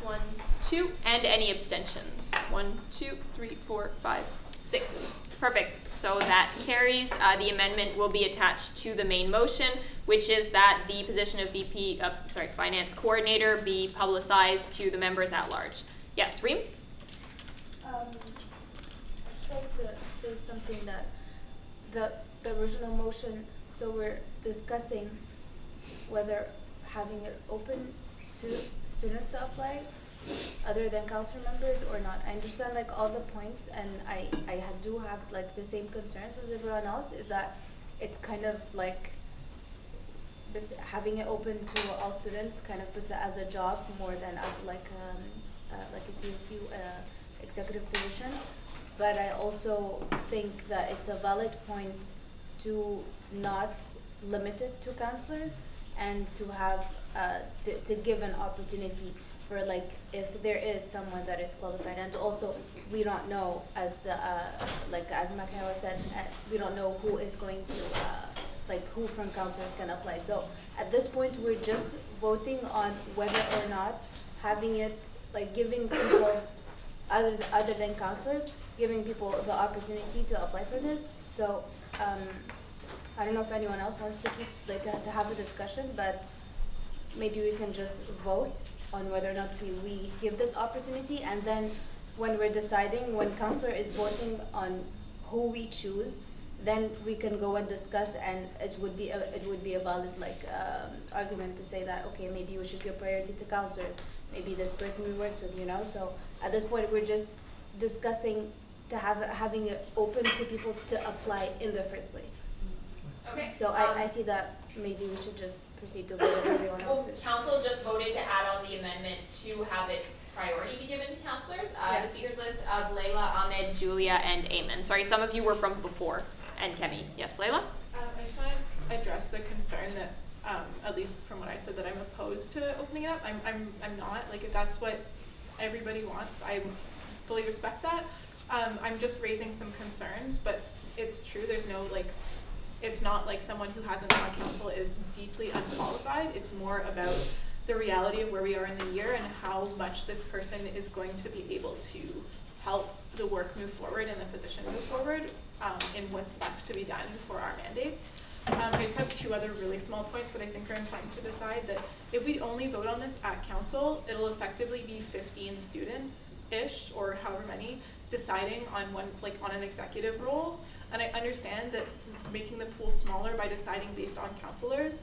1, 2, and any abstentions? 1, 2, 3, 4, 5, 6. Perfect. So that carries. The amendment will be attached to the main motion, which is that the position of Finance Coordinator be publicized to the members at large. Yes, Reem? I'd like to say something that the original motion, so we're discussing whether having it open to students to apply other than council members or not. I understand like all the points, and I do have like the same concerns as everyone else, is that it's kind of like having it open to all students kind of as a job more than as like a CSU executive position. But I also think that it's a valid point to not limit it to counselors, and to have to give an opportunity for like if there is someone that is qualified. And also we don't know, as Michaela said, we don't know who is going to who from counselors can apply. So at this point we're just voting on whether or not having it like giving people other than counselors, giving people the opportunity to apply for this. So I don't know if anyone else wants to keep to have a discussion, but maybe we can just vote on whether or not we give this opportunity, and then when we're deciding, when counselor is voting on who we choose, then we can go and discuss, and it would be a valid argument to say that okay, maybe we should give priority to counselors, maybe this person we worked with, So at this point we're just discussing to having it open to people to apply in the first place. Okay. So I see that maybe we should just proceed to vote on everyone else's. Council just voted to add on the amendment to have it priority be given to counselors. The speakers list of Layla, Ahmed, Julia, and Eamon. Sorry, some of you were from before, and Kemi. Yes, Layla? I just want to address the concern that, at least from what I said, that I'm opposed to opening it up. I'm not. Like, if that's what everybody wants, I fully respect that. I'm just raising some concerns, but it's true. There's no it's not like someone who hasn't been on council is deeply unqualified. It's more about the reality of where we are in the year and how much this person is going to be able to help the work move forward and the position move forward in what's left to be done for our mandates. I just have 2 other really small points that I think are important to decide. That if we only vote on this at council, it'll effectively be 15 students-ish, or however many, deciding on on an executive role. And I understand that making the pool smaller by deciding based on counselors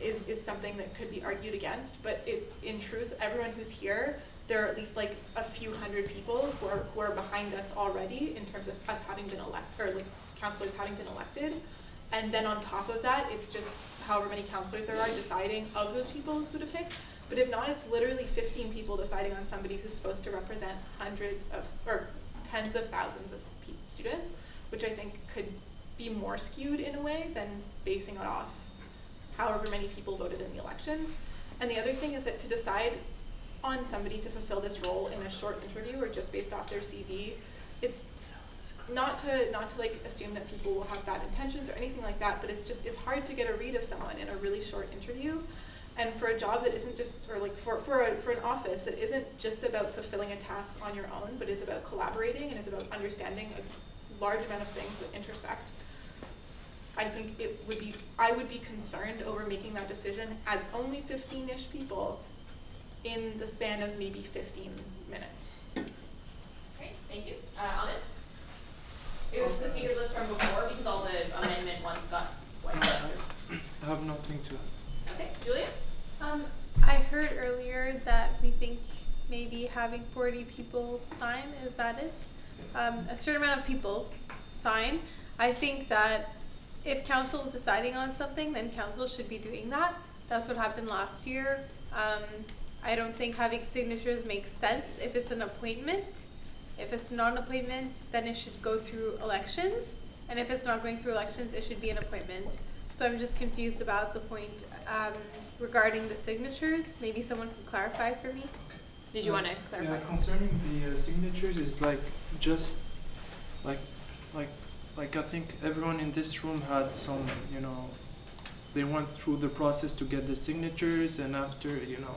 is something that could be argued against, but in truth, everyone who's here, there are at least a few hundred people who are behind us already in terms of us having been elected, or counselors having been elected. And then on top of that, it's just however many counselors there are deciding of those people who to pick. But if not, it's literally 15 people deciding on somebody who's supposed to represent hundreds of, or tens of thousands of students, which I think could be more skewed in a way than basing it off however many people voted in the elections. And the other thing is that to decide on somebody to fulfill this role in a short interview or just based off their CV, it's not to assume that people will have bad intentions or anything like that, but it's hard to get a read of someone in a really short interview. And for a job that isn't just, or like for an office that isn't just about fulfilling a task on your own, but is about collaborating and is about understanding a large amount of things that intersect, I think I would be concerned over making that decision as only 15-ish people in the span of maybe 15 minutes. Okay, thank you. Ahmed? It was the speakers list from before because all the amendment ones got wiped out. I have nothing to add. Okay, Julia? I heard earlier that we think maybe having 40 people sign, is that it? A certain amount of people sign. I think that if council is deciding on something, then council should be doing that. That's what happened last year. I don't think having signatures makes sense if it's an appointment. If it's not an appointment, then it should go through elections. And if it's not going through elections, it should be an appointment. So I'm just confused about the point regarding the signatures. Maybe someone can clarify for me. Did you want to clarify? Yeah, concerning the signatures is like just like I think everyone in this room had some, you know, they went through the process to get the signatures and after, you know,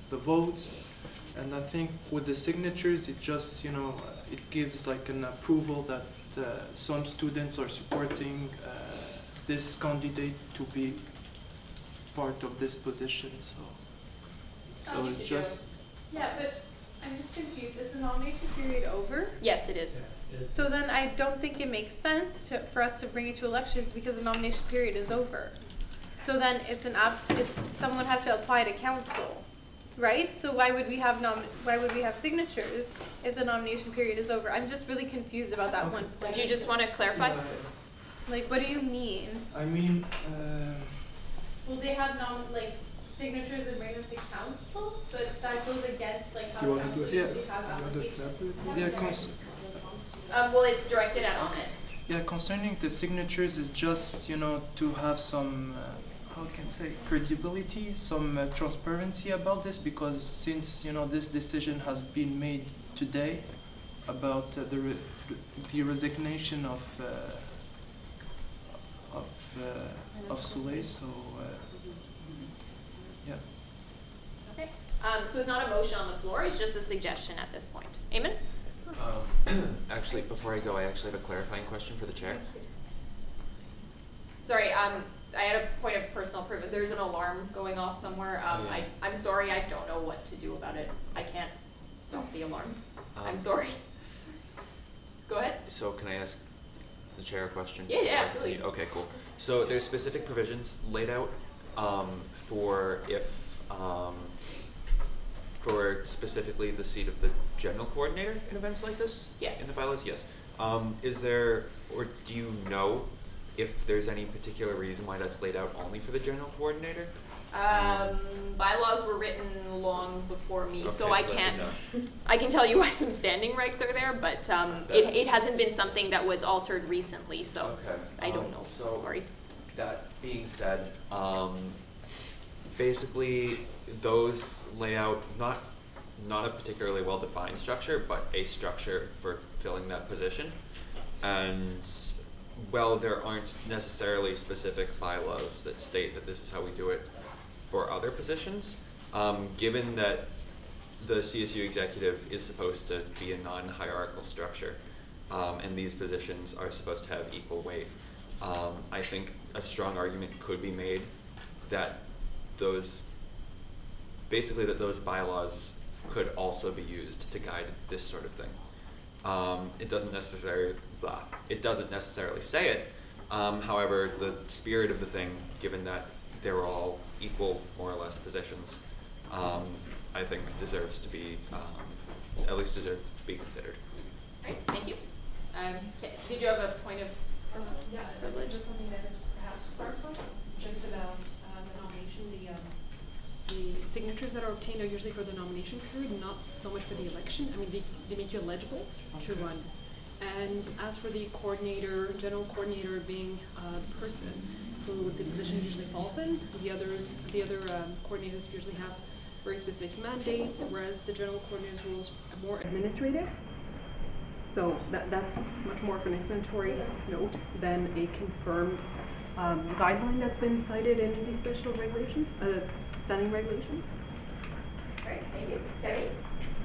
the votes. And I think with the signatures, it just, you know, it gives like an approval that some students are supporting this candidate to be part of this position. So it's just. Yeah, but I'm just confused. Is the nomination period over? Yes, it is. Yeah, So then I don't think it makes sense for us to bring it to elections because the nomination period is over. So then it's someone has to apply to council, right? So why would we have signatures if the nomination period is over? I'm just really confused about that one point. Do you just want to clarify? Like, what do you mean? I mean. Will they have signatures and bring them to council? But that goes against like how council usually has applications. Well, it's directed at Ahmed. Yeah, concerning the signatures is just, you know, to have some, how can I say, credibility, some transparency about this, because since, you know, this decision has been made today about the resignation of Soleil, so yeah. Okay. So it's not a motion on the floor, it's just a suggestion at this point. Eamon? Actually, before I go, I actually have a clarifying question for the chair. Sorry, I had a point of personal privilege. There's an alarm going off somewhere. I'm sorry, I don't know what to do about it. I can't stop the alarm. I'm sorry. Go ahead. So can I ask the chair a question? Yeah, absolutely. Okay, cool. So there's specific provisions laid out for for specifically the seat of the general coordinator in events like this? Yes. In the bylaws? Yes. Is there, or do you know if there's any particular reason why that's laid out only for the general coordinator? Bylaws were written long before me, okay, so I can't. I can tell you why some standing regs are there, but it hasn't been something that was altered recently, so I don't know. So sorry. That being said, basically those lay out not a particularly well defined structure, but a structure for filling that position. And well, there aren't necessarily specific bylaws that state that this is how we do it for other positions. Given that the CSU executive is supposed to be a non-hierarchical structure, and these positions are supposed to have equal weight, I think a strong argument could be made that those bylaws could also be used to guide this sort of thing. It doesn't necessarily say it. However, the spirit of the thing, given that they're all equal, more or less, positions, I think deserves to be, at least deserves to be considered. Great, thank you. Did you have a point of personal privilege? Just something that perhaps clarify, just about the nomination, the signatures that are obtained are usually for the nomination period, not so much for the election. I mean, they make you eligible to run. And as for the coordinator, general coordinator being the person who the position usually falls in, the other coordinators usually have very specific mandates, whereas the general coordinator's roles are more administrative. So that's much more of an explanatory note than a confirmed guideline that's been cited in the special regulations, setting regulations. All right, thank you. Debbie?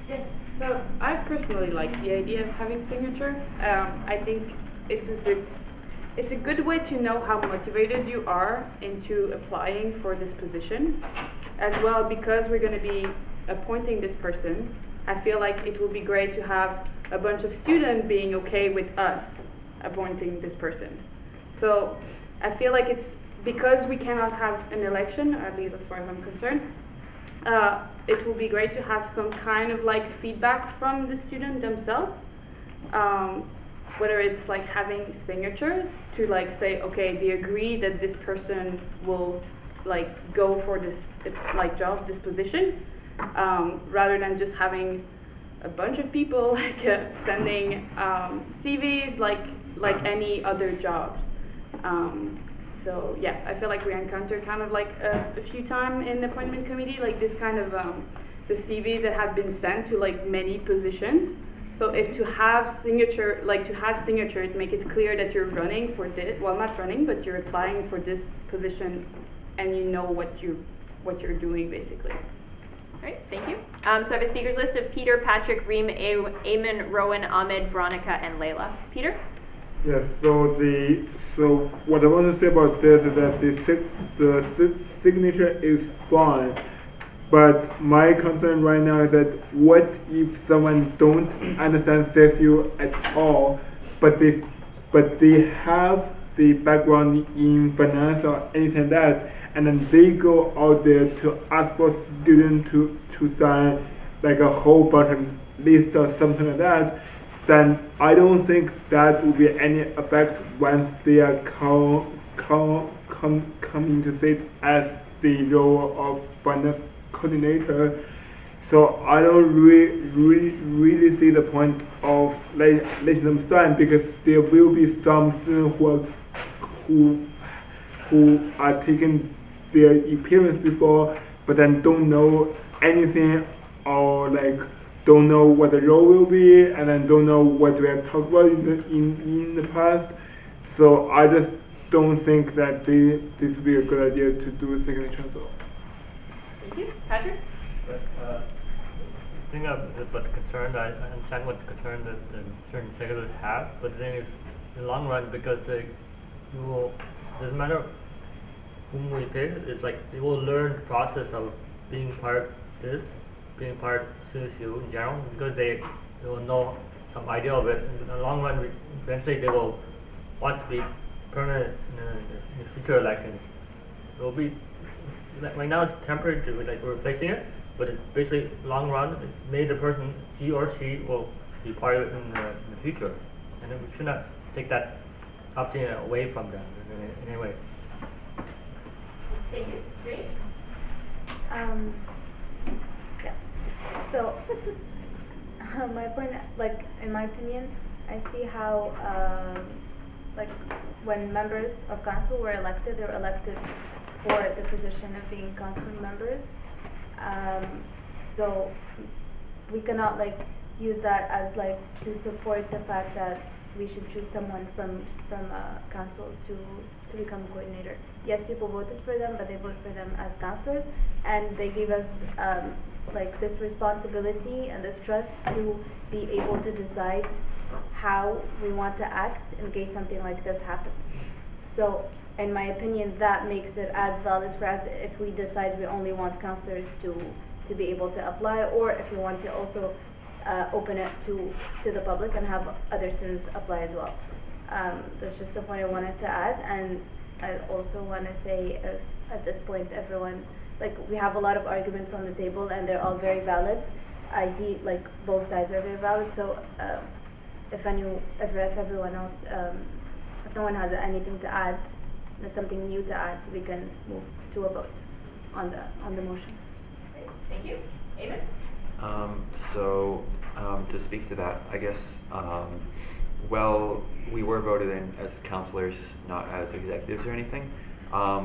Yes. So I personally like the idea of having signature. I think it's a good way to know how motivated you are into applying for this position. As well, because we're going to be appointing this person, I feel like it will be great to have a bunch of students being okay with us appointing this person. So I feel like it's because we cannot have an election, at least as far as I'm concerned, it will be great to have some kind of like feedback from the student themselves, whether it's like having signatures to like say, okay, they agree that this person will like go for this like job, this position, rather than just having a bunch of people like sending CVs like any other jobs. So yeah, I feel like we encounter kind of like a few times in the appointment committee, like this kind of the CVs that have been sent to like many positions. So if to have signature, it make it clear that you're running for this, well not running, but you're applying for this position, and you know what you're doing basically. All right, thank you. So I have a speakers list of Peter, Patrick, Reem, Eamon, Rowan, Ahmed, Veronica, and Layla. Peter? Yes, so what I want to say about this is that the signature is fine, but my concern right now is that what if someone don't understand CSU at all, but they have the background in finance or anything like that, and then they go out there to ask for students to sign like a whole bunch of list or something like that, then I don't think that will be any effect once they are coming to sit as the role of finance coordinator. So I don't really see the point of letting them sign, because there will be some students who are taking their experience before, but then don't know anything, or like don't know what the role will be, and then don't know what we have talked about in the past. So I just don't think that this would be a good idea to do a signature. Thank you. Patrick? The thing about the concern, I understand what the concern that the certain executives have, but the thing is, in the long run, because doesn't matter whom we pick, it's like they will learn the process of being part of this, being part of CSU in general, because they will know some idea of it. In the long run, eventually they will want to be permanent in the future elections. It will be, like right now it's temporary, like we're replacing it, but it's basically long run, it made the person, he or she will be part of it in the future. And then we should not take that opportunity away from them in any way. Thank you. Great. Yeah. So, my point, like in my opinion, I see how, like when members of council were elected, they were elected for the position of being council members. So we cannot like use that as like to support the fact that we should choose someone from council to become a coordinator. Yes, people voted for them, but they voted for them as councillors, and they gave us like this responsibility and this trust to be able to decide how we want to act in case something like this happens. So in my opinion, that makes it as valid for us if we decide we only want councillors to be able to apply, or if we want to also open it to the public and have other students apply as well. That's just a point I wanted to add, and I also want to say if at this point everyone, like we have a lot of arguments on the table and they're all very valid. I see like both sides are very valid, so if everyone else, if no one has anything to add, there's something new to add, we can move to a vote on the motion. Great. Thank you. Eamon? To speak to that, I guess, well, we were voted in as councillors, not as executives or anything.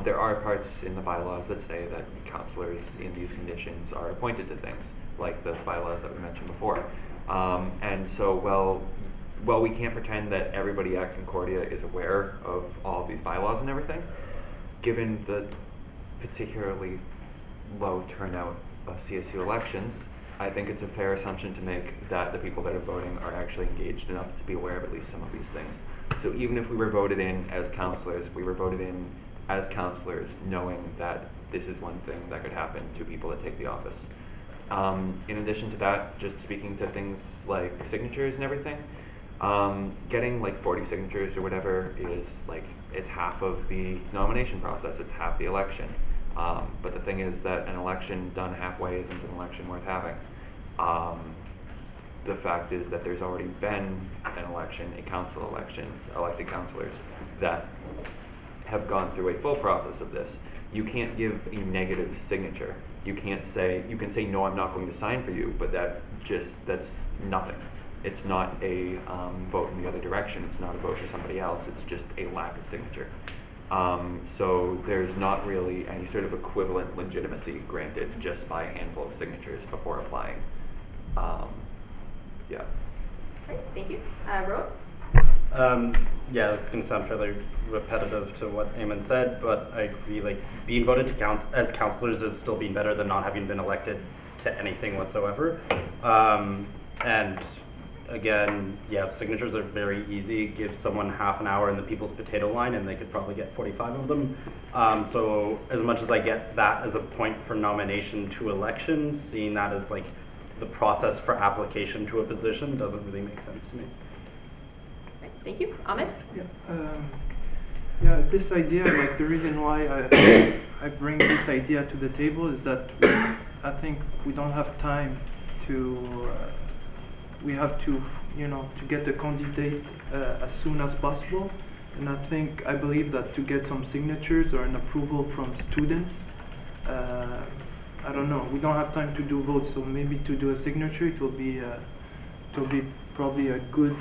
There are parts in the bylaws that say that councillors in these conditions are appointed to things, like the bylaws that we mentioned before. And so, well, we can't pretend that everybody at Concordia is aware of all of these bylaws and everything, given the particularly low turnout of CSU elections, I think it's a fair assumption to make that the people that are voting are actually engaged enough to be aware of at least some of these things. So even if we were voted in as counselors, we were voted in as counselors knowing that this is one thing that could happen to people that take the office. In addition to that, just speaking to things like signatures and everything, getting like 40 signatures or whatever is like, it's half of the nomination process, it's half the election. But the thing is that an election done halfway isn't an election worth having. The fact is that there's already been an election, a council election, elected councilors that have gone through a full process of this. You can't give a negative signature. You can't say, you can say, no, I'm not going to sign for you, but that's nothing. It's not a vote in the other direction. It's not a vote for somebody else. It's just a lack of signature. So there's not really any sort of equivalent legitimacy granted just by a handful of signatures before applying. Yeah. Great, thank you. Ro? Yeah, this is going to sound fairly repetitive to what Eamon said, but I agree, like, being voted to as counselors is still being better than not having been elected to anything whatsoever. And again, yeah, signatures are very easy. Give someone half an hour in the people's potato line and they could probably get 45 of them. So as much as I get that as a point for nomination to elections, seeing that as like the process for application to a position doesn't really make sense to me. Thank you. Ahmed? Yeah, this idea, like the reason why I bring this idea to the table is that I think we don't have time to, we have to, to get the candidate as soon as possible. And I believe that to get some signatures or an approval from students, I don't know, we don't have time to do votes, so maybe to do a signature, it will be probably a good,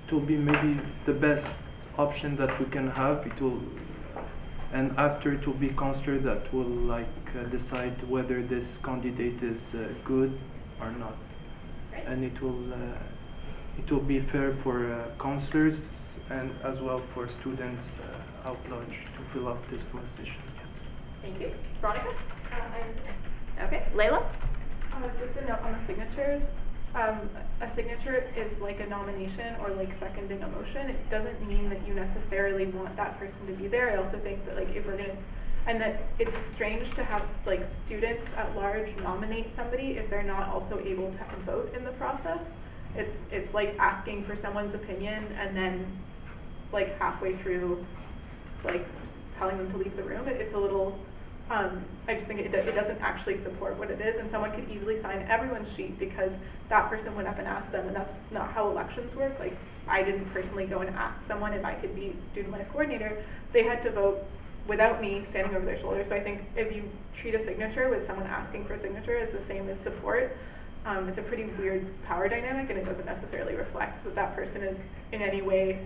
it will be maybe the best option that we can have. It will, and after it will be councillor that will decide whether this candidate is good or not, and it will be fair for councillors and as well for students out large to fill up this position. Thank you. Veronica? Okay. Layla? Just a note on the signatures. A signature is like a nomination or like seconding a motion. It doesn't mean that you necessarily want that person to be there. I also think that if we're gonna, and that it's strange to have students at large nominate somebody if they're not also able to vote in the process. It's like asking for someone's opinion and then halfway through telling them to leave the room. It's a little, I just think it doesn't actually support what it is, and someone could easily sign everyone's sheet because that person went up and asked them, and that's not how elections work. I didn't personally go and ask someone if I could be student life coordinator. They had to vote without me standing over their shoulder. So I think if you treat a signature with someone asking for a signature as the same as support, it's a pretty weird power dynamic, and it doesn't necessarily reflect that that person is in any way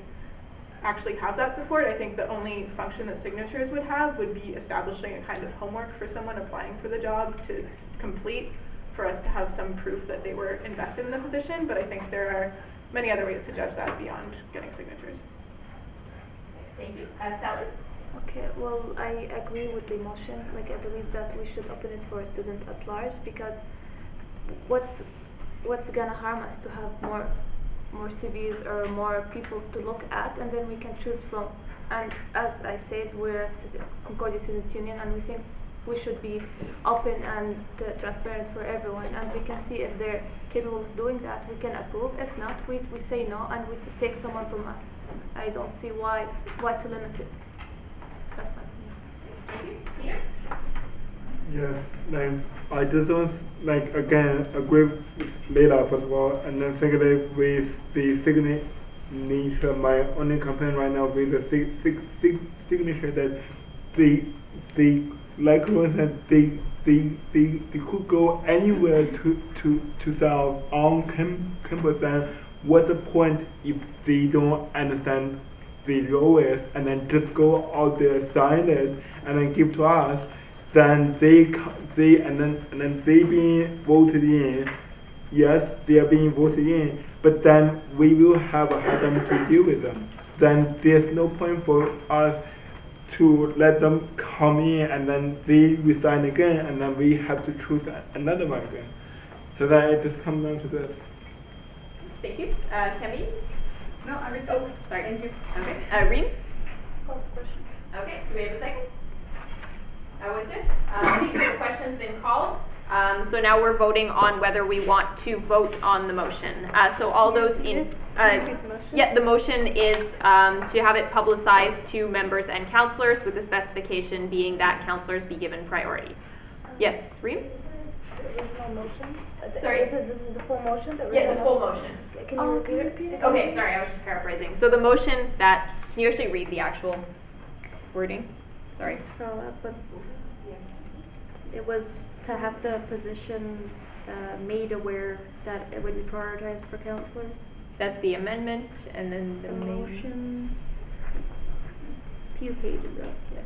actually have that support. I think the only function that signatures would have would be establishing a kind of homework for someone applying for the job to complete, for us to have some proof that they were invested in the position. But I think there are many other ways to judge that beyond getting signatures. Thank you. Sally? Okay, well, I agree with the motion. I believe that we should open it for students at large, because what's gonna harm us to have more CVs or more people to look at, and then we can choose from. And as I said, we're a Concordia Student Union, and we think we should be open and transparent for everyone, and we can see if they're capable of doing that. We can approve. If not, we say no, and we take someone from us. I don't see why to limit it. That's my opinion. Thank you. Peter? Yes, I just want again agree with Leila first of all, and then secondly with the signature. My only complaint right now with the signature that the likelihood that they could go anywhere to our own campus, and what's the point if they don't understand the law is, and then just go out there, sign it, and then give to us? Then they being voted in. Yes, they are being voted in, but then we will have a hard time to deal with them. Then there's no point for us to let them come in and then they resign again and then we have to choose another one again. So that it just comes down to this. Thank you. Kemi? No, I received. Oh, sorry. Thank you. Okay. Reem? Call to question. Okay. Do we have a second? Winston? I think so. The question's been called. So now we're voting on whether we want to vote on the motion. So all those in, yeah, the motion is to have it publicized to members and councillors, with the specification being that councillors be given priority. Yes, Reem? The original motion? Sorry? This is the full motion? Yeah, the full motion. Can you repeat it? Okay, sorry, I was just paraphrasing. So the motion that, can you actually read the actual wording? Sorry. Scroll up, but it was to have the position made aware that it would be prioritized for councillors. That's the amendment, and then the main motion. Few pages up. Yeah.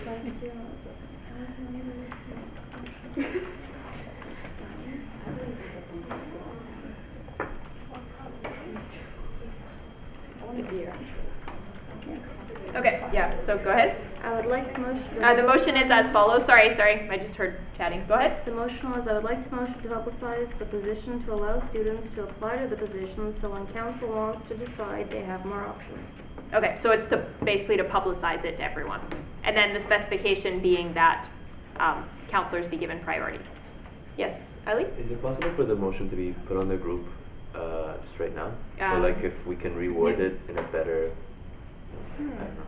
Last year Okay, yeah, so go ahead. I would like to motion. The motion is as follows. Sorry, I just heard chatting. Go ahead. The motion was I would like to motion to publicize the position to allow students to apply to the position, so when council wants to decide, they have more options. Okay, so it's to basically to publicize it to everyone. And then the specification being that councillors be given priority. Yes, Ali? Is it possible for the motion to be put on the group just right now? So like if we can reword it in a better, I don't know.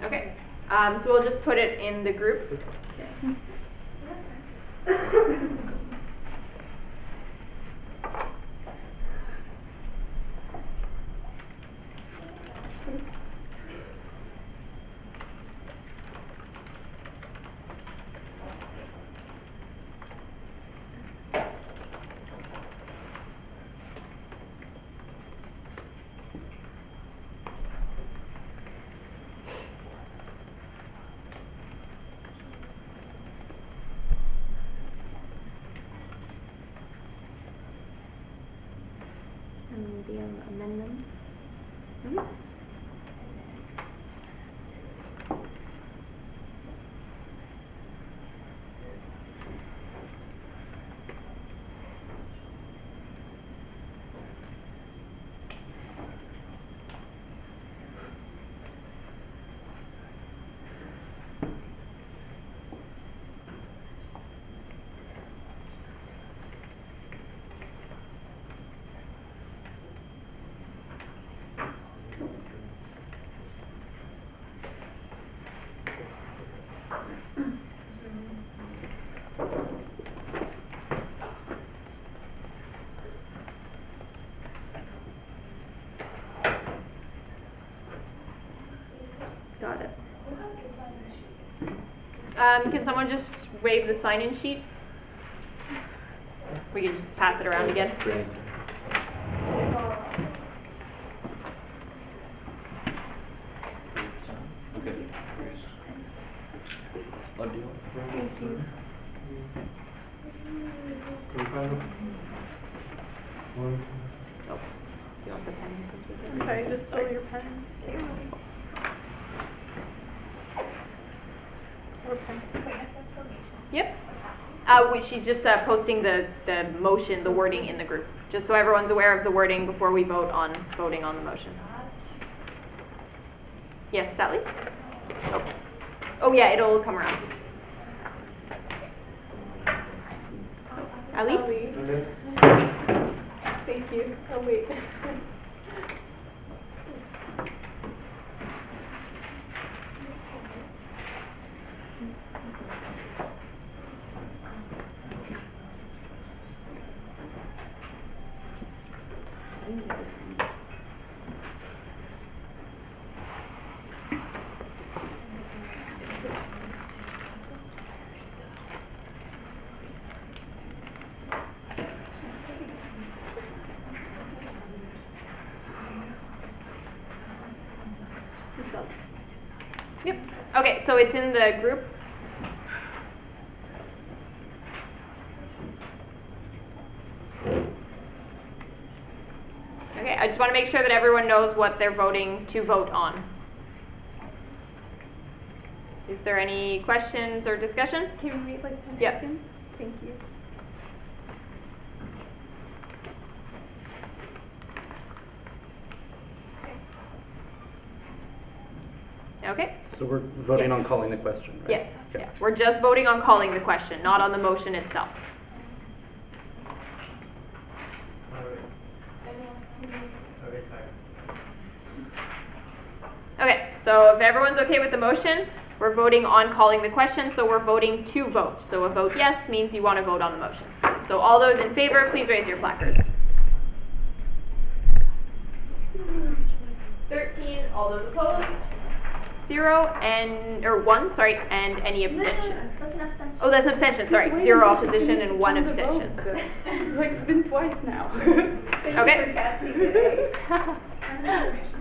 Okay, so we'll just put it in the group. And the amendments. Got it. Can someone just wave the sign-in sheet? We can just pass it around again. Thank you. Oh, you want the pen? I'm sorry, just stole your pen. Or pen. Yep. She's just posting the motion, the wording in the group, just so everyone's aware of the wording before we vote on voting on the motion. Yes, Sally? Oh yeah, it'll come around. Ali? Thank you. Oh wait. Yep. Okay, so it's in the group. Okay, I just want to make sure that everyone knows what they're voting to vote on. Is there any questions or discussion? Can we wait like 10 Yep. seconds? Thank you. Okay. So we're voting on calling the question, right? Yes. Okay. Yes. We're just voting on calling the question, not on the motion itself. Okay, so if everyone's okay with the motion, we're voting on calling the question, so we're voting to vote. So a vote yes means you want to vote on the motion. So all those in favor, please raise your placards. 13, all those opposed? 1, sorry, and any abstention. That's an abstention. Oh, that's an abstention, sorry. 0 opposition and 1 abstention. Like, it's been twice now. Okay.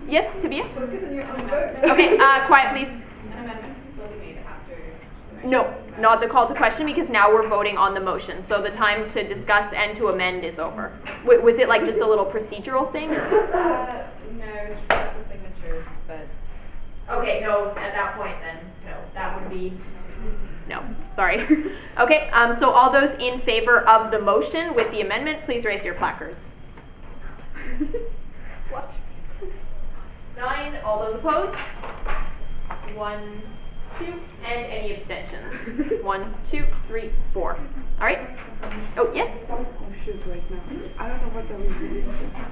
Yes, Tabia? Focus on your own vote. Okay, quiet please. An amendment can still be made after. No, not the call to question because now we're voting on the motion. So the time to discuss and to amend is over. Was it like just a little procedural thing? No, just about the signatures, but. Okay, no, at that point then, no, that would be, no, sorry. Okay, so all those in favor of the motion with the amendment, please raise your placards. Watch. 9, all those opposed? 1, 2, and any abstentions? 1, 2, 3, 4. All right. Oh, yes? I'm confused right now. I don't know what that means.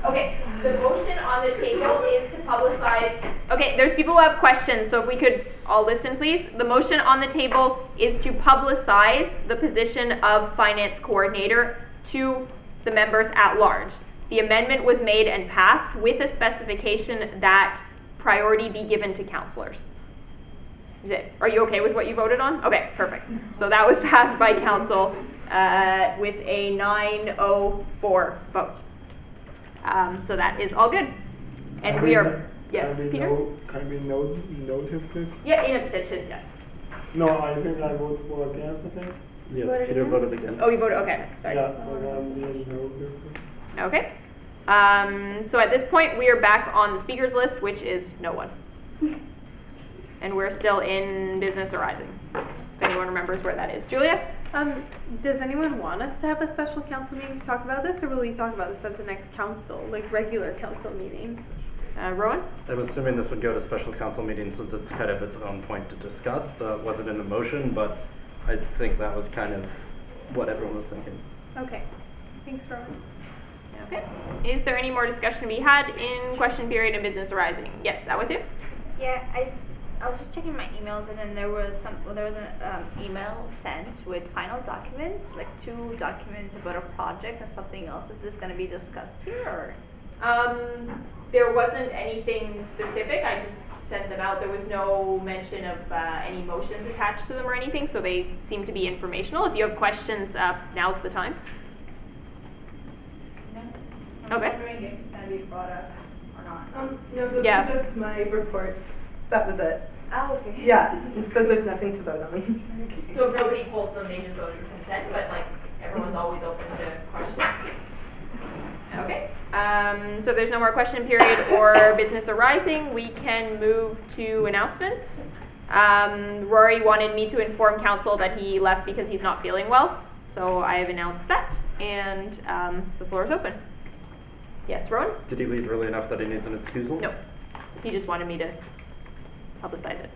Okay, the motion on the table is to publicize. Okay, there's people who have questions, so if we could all listen, please. The motion on the table is to publicize the position of finance coordinator to the members at large. The amendment was made and passed with a specification that priority be given to counselors. Are you okay with what you voted on? Okay, perfect. So that was passed by council with a 9-0-4 vote. So that is all good. And we are, yes, Peter? Can we notice this? Yeah, in abstentions, yes. No, I think I vote for against, I think. Yeah, Voted Peter against? voted against. Oh, you voted, okay, sorry. Yeah, but I'm being no. Okay. So at this point, we are back on the speakers list, which is no one. And we're still in business arising. If anyone remembers where that is. Julia? Does anyone want us to have a special council meeting to talk about this, or will we talk about this at the next council, like regular council meeting? Rowan? I'm assuming this would go to special council meeting since it's kind of its own point to discuss. That wasn't in the motion, but I think that was kind of what everyone was thinking. Okay. Thanks, Rowan. Okay. Is there any more discussion to be had in question period and business arising? Yes, that was it? Yeah, I was just checking my emails, and then there was an email sent with final documents, like 2 documents about a project and something else. Is this going to be discussed here, or? There wasn't anything specific. I just sent them out. There was no mention of any motions attached to them or anything, so they seem to be informational. If you have questions, now's the time. I'm Okay. wondering if it's going to be brought up or not. No, those Yeah. were just my reports. That was it. Oh, okay. Yeah, so there's nothing to vote on. So if nobody pulls them, they just go to consent, but like everyone's always open to questions. Okay. So if there's no more question period or business arising, we can move to announcements. Rory wanted me to inform council that he left because he's not feeling well. So I have announced that, and the floor is open. Yes, Rowan? Did he leave early enough that he needs an excusal? No. He just wanted me to publicize it.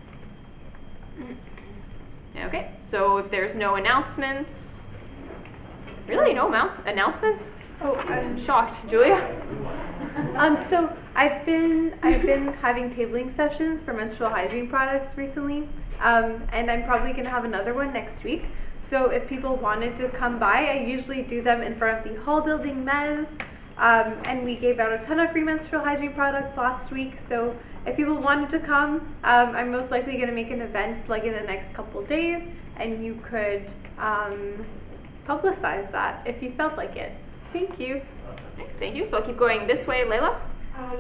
Okay, so if there's no announcements, really no announcements? Oh, I'm shocked. Julia? So I've been having tabling sessions for menstrual hygiene products recently, and I'm probably gonna have another one next week. So if people wanted to come by, I usually do them in front of the Hall Building Mez, and we gave out a ton of free menstrual hygiene products last week. So if people wanted to come, I'm most likely gonna make an event like in the next couple days, and you could publicize that if you felt like it. Thank you. Thank you. So I'll keep going this way. Layla?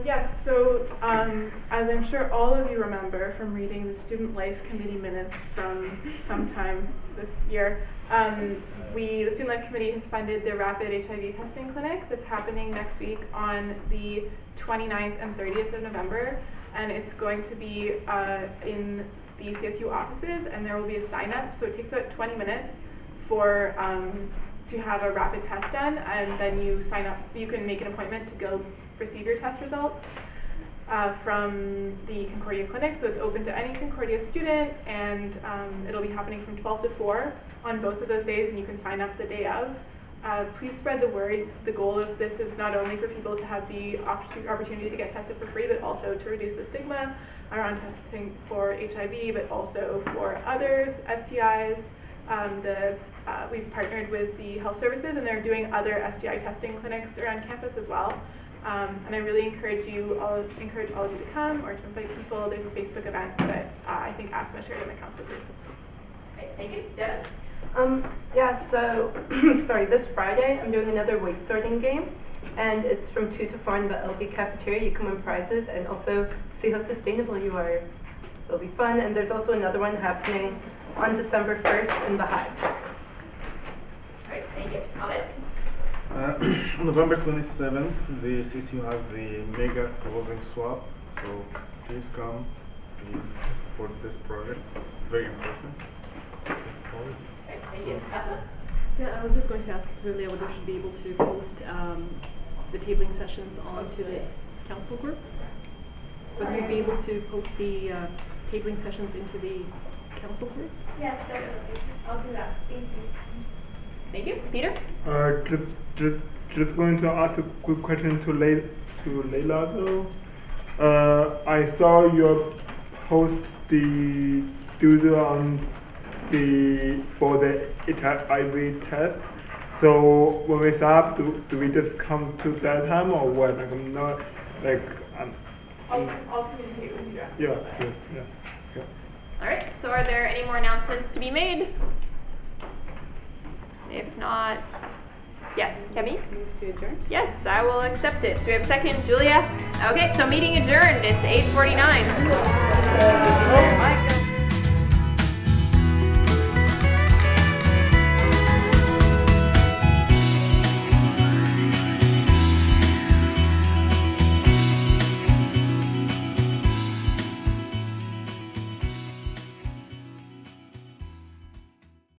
Yes, so as I'm sure all of you remember from reading the Student Life Committee minutes from sometime this year, the Student Life Committee has funded the rapid HIV testing clinic that's happening next week on the 29th and 30th of November, and it's going to be in the CSU offices, and there will be a sign up, so it takes about 20 minutes for to have a rapid test done, and then you sign up, you can make an appointment to go receive your test results from the Concordia clinic. So it's open to any Concordia student, and it'll be happening from 12 to 4 on both of those days, and you can sign up the day of. Please spread the word. The goal of this is not only for people to have the opportunity to get tested for free, but also to reduce the stigma around testing for HIV, but also for other STIs. We've partnered with the health services, and they're doing other STI testing clinics around campus as well. And I really encourage all of you to come or to invite people. There's a Facebook event that I think Asma shared in the council group. Great, thank you. Dennis? Yeah, so, sorry, this Friday I'm doing another waste sorting game, and it's from 2 to 4 in the LB cafeteria. You can win prizes and also see how sustainable you are. It'll be fun, and there's also another one happening on December 1st in the Hive. All right, thank you. Ahmed? On November 27th, the CSU has the mega clothing swap, so please come, please support this project. It's very important. Thank you. Yeah, I was just going to ask really whether we should be able to post the tabling sessions onto the council group. Whether we'd be able to post the tabling sessions into the council group? Yes, definitely. I'll do that. Thank you. Thank you. Peter? Just going to ask a quick question to Leila though. I saw you post the doodle on for the HIV test. So when we start up, do we just come to that time or what? Like I'm not like I'll communicate with you after. Yeah. All right, so are there any more announcements to be made? If not, yes, Kemi? Move to adjourn? Yes, I will accept it. Do we have a second? Julia? Okay, so meeting adjourned. It's 8:49.